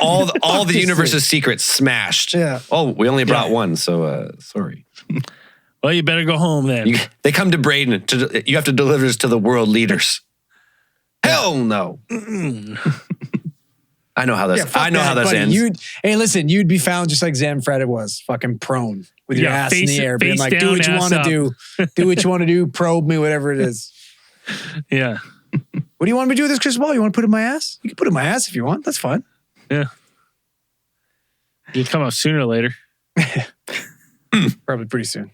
all the universe's secrets smashed. Yeah. Oh, we only brought one, so sorry. Well, you better go home then. They come to Braden. You have to deliver this to the world leaders. Hell no. I know how this. I know how this ends. You'd be found just like Zanfretta was, fucking prone with your ass in the air, being like, "Do what you want to do. Do what you want to do. Probe me, whatever it is." Yeah. What do you want me to do with this crystal ball? You want to put it in my ass? You can put it in my ass if you want. That's fine. Yeah. You'll come out sooner or later. Probably pretty soon.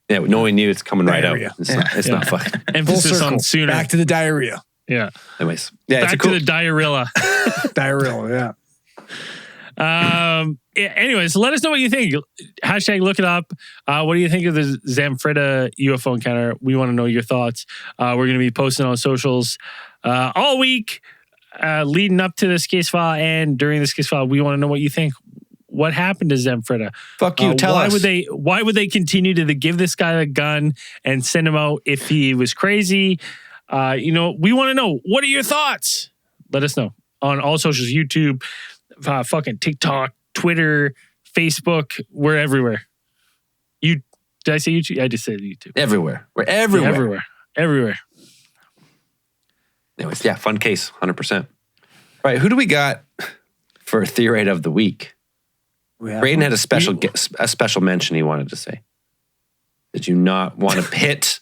Yeah, knowing you, it's coming diarrhea. Right out. It's not fun. Emphasis on sooner. Back to the diarrhea. Yeah. Anyways. Yeah, back to the diarrhea. Diarrhea, yeah. Anyways, let us know what you think. Hashtag look it up. What do you think of the Zanfretta UFO encounter? We want to know your thoughts. We're going to be posting on socials all week leading up to this case file and during this case file. We want to know what you think. What happened to Zanfretta? Fuck you. Tell us. Why would they continue to give this guy a gun and send him out if he was crazy? We want to know. What are your thoughts? Let us know on all socials, YouTube, fucking TikTok, Twitter, Facebook. We're everywhere. Did I say YouTube? I just said YouTube. Everywhere. We're everywhere. Yeah, everywhere. Anyways, yeah, fun case, 100%. All right, who do we got for Theorite of the Week? Braden had a special mention he wanted to say. Did you not want to pit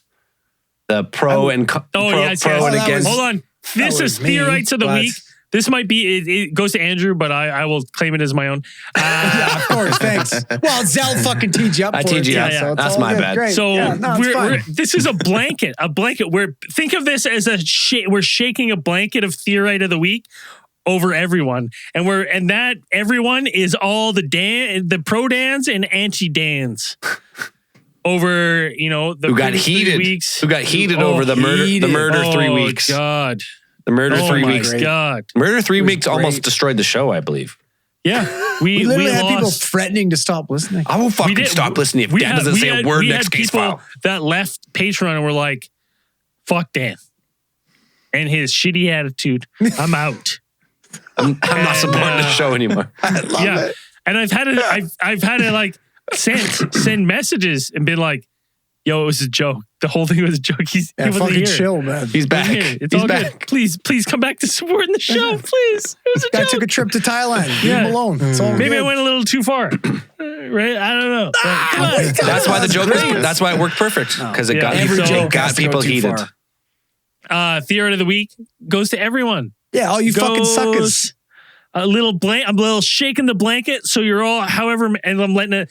the pro and against? Hold on. This is Theorites of the Week. This might be, it goes to Andrew, but I will claim it as my own. Yeah, of course, thanks. Well, Zell fucking teed you up. I teed you up. So that's my bad. Great. So this is a blanket. Think of this as we're shaking a blanket of Theorite of the Week over everyone. And that everyone is all the pro Dans and anti-Dans. Over, the who got heated weeks. Who got heated over the murder 3 weeks. God. The murder 3 weeks. God. Murder 3 weeks almost destroyed the show, I believe. Yeah. We literally had people threatening to stop listening. I will fucking stop listening if Dan doesn't say a word next case file. That left Patreon and were like, fuck Dan. And his shitty attitude. I'm out. I'm not supporting the show anymore. I love it. And I've had to like send messages and been like, yo, it was a joke. The whole thing was a joke. He wasn't fucking here. chill, man. He's back. It's all good. Please come back to supporting the show, please. It was a joke. Guy took a trip to Thailand. Leave him alone. It's all Maybe good. I went a little too far. Right? I don't know. That's why the joke. That's why it worked perfect because it got people heated. Theory of the week goes to everyone. Yeah, all you fucking suckers. I'm a little shaking the blanket, so you're all, and I'm letting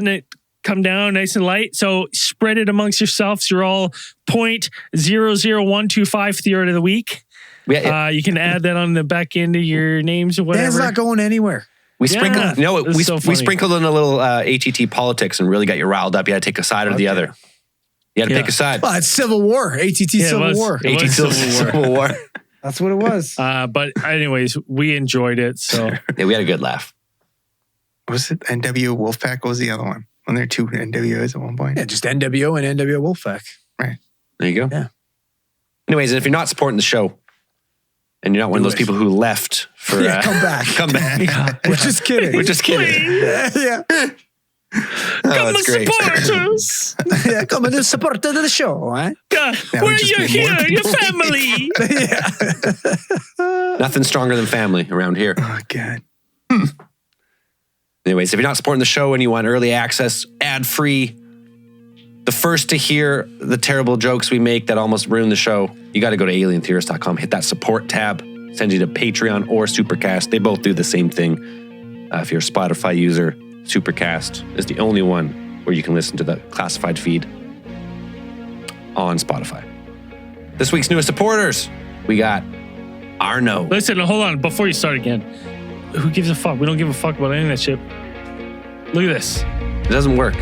it come down nice and light. So spread it amongst yourselves. You're all 0.00125 theory of the week. You can add that on the back end of your names or whatever. Dan's not going anywhere. We sprinkled, we sprinkled in a little ATT politics and really got you riled up. You had to take a side or the other. You had to pick a side. Well, it's Civil War. ATT Civil War. ATT Civil War. That's what it was. But anyways, we enjoyed it. So yeah, we had a good laugh. Was it NWO Wolfpack? What was the other one? When there were two NWOs at one point? Yeah, just NWO and NWO Wolfpack. Right. There you go. Yeah. Anyways, if you're not supporting the show, and you're not one of those people who left for... come back. Come back. We're just kidding. We're just kidding. Yeah. Come and support us. Yeah, come and support the show, eh? We're here, your family. Nothing stronger than family around here. Oh, God. Anyways, if you're not supporting the show and you want early access, ad-free, the first to hear the terrible jokes we make that almost ruin the show, you got to go to alientheorist.com, hit that support tab, send you to Patreon or Supercast. They both do the same thing. If you're a Spotify user, Supercast is the only one where you can listen to the classified feed on Spotify. This week's newest supporters, we got Arno. Listen, hold on. Before you start again, who gives a fuck? We don't give a fuck about any of that shit. Look at this. It doesn't work.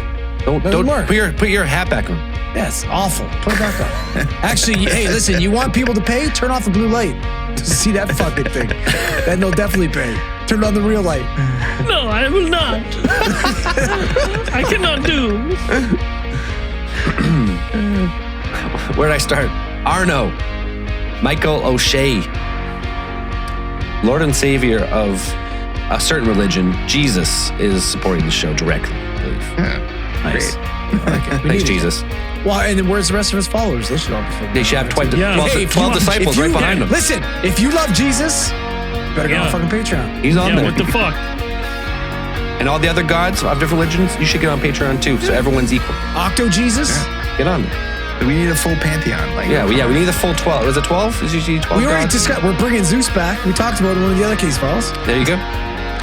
Don't work. Put your hat back on. Yeah, it's awful. Put it back on. Actually, hey, listen, you want people to pay? Turn off the blue light. See that fucking thing. Then they'll definitely pay. Turn on the real light. No, I will not. I cannot do. Where'd I start? Arno. Michael O'Shea. Lord and Savior of a certain religion, Jesus, is supporting the show directly, I believe. Yeah. Nice. Thanks, Jesus. Well, and then where's the rest of his followers? They should all be fucking. They should have 12 Hey, 12 disciples right behind them. Listen, if you love Jesus, you better go on fucking Patreon. He's on there. What the fuck? And all the other gods of different religions, you should get on Patreon too, so everyone's equal. Octo Jesus? Get on there. We need a full pantheon. We need a full 12. Was it 12? Is usually 12 We already gods? discussed, we're bringing Zeus back. We talked about it in one of the other case files. There you go.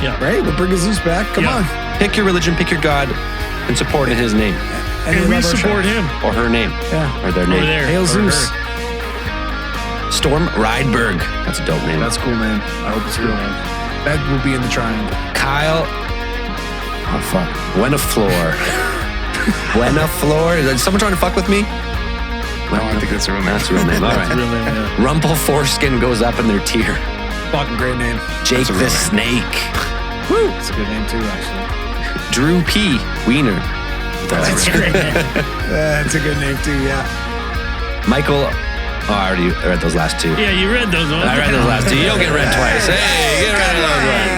Yeah. Right? We're bringing Zeus back. Come on. Pick your religion, pick your god, and support in his name. And we support him. Or her name. Yeah. Or their name. Hail Zeus. Storm Rydberg. That's a dope name. That's cool, man. I hope it's real, man. That will be in the triangle. Kyle. Oh, fuck. Buenaflor. Buenaflor. Is someone trying to fuck with me? No, I think that's a real name. That's a real name. All right. That's a real name, yeah. Rumple Foreskin goes up in their tier. Fucking great name. Jake the Snake. Woo! That's a good name, too, actually. Drew P. Wiener. That's a great name. That's a good name, too, yeah. Michael. Oh, I already read those last two. Yeah, you read those ones. I read those last two. You don't get read twice. Hey, get rid of those ones.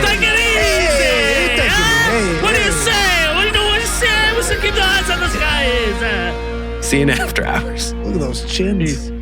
Take it easy. What do you say? What do you say? What's the keep the eyes on the skies? See you in after hours. Look at those chins.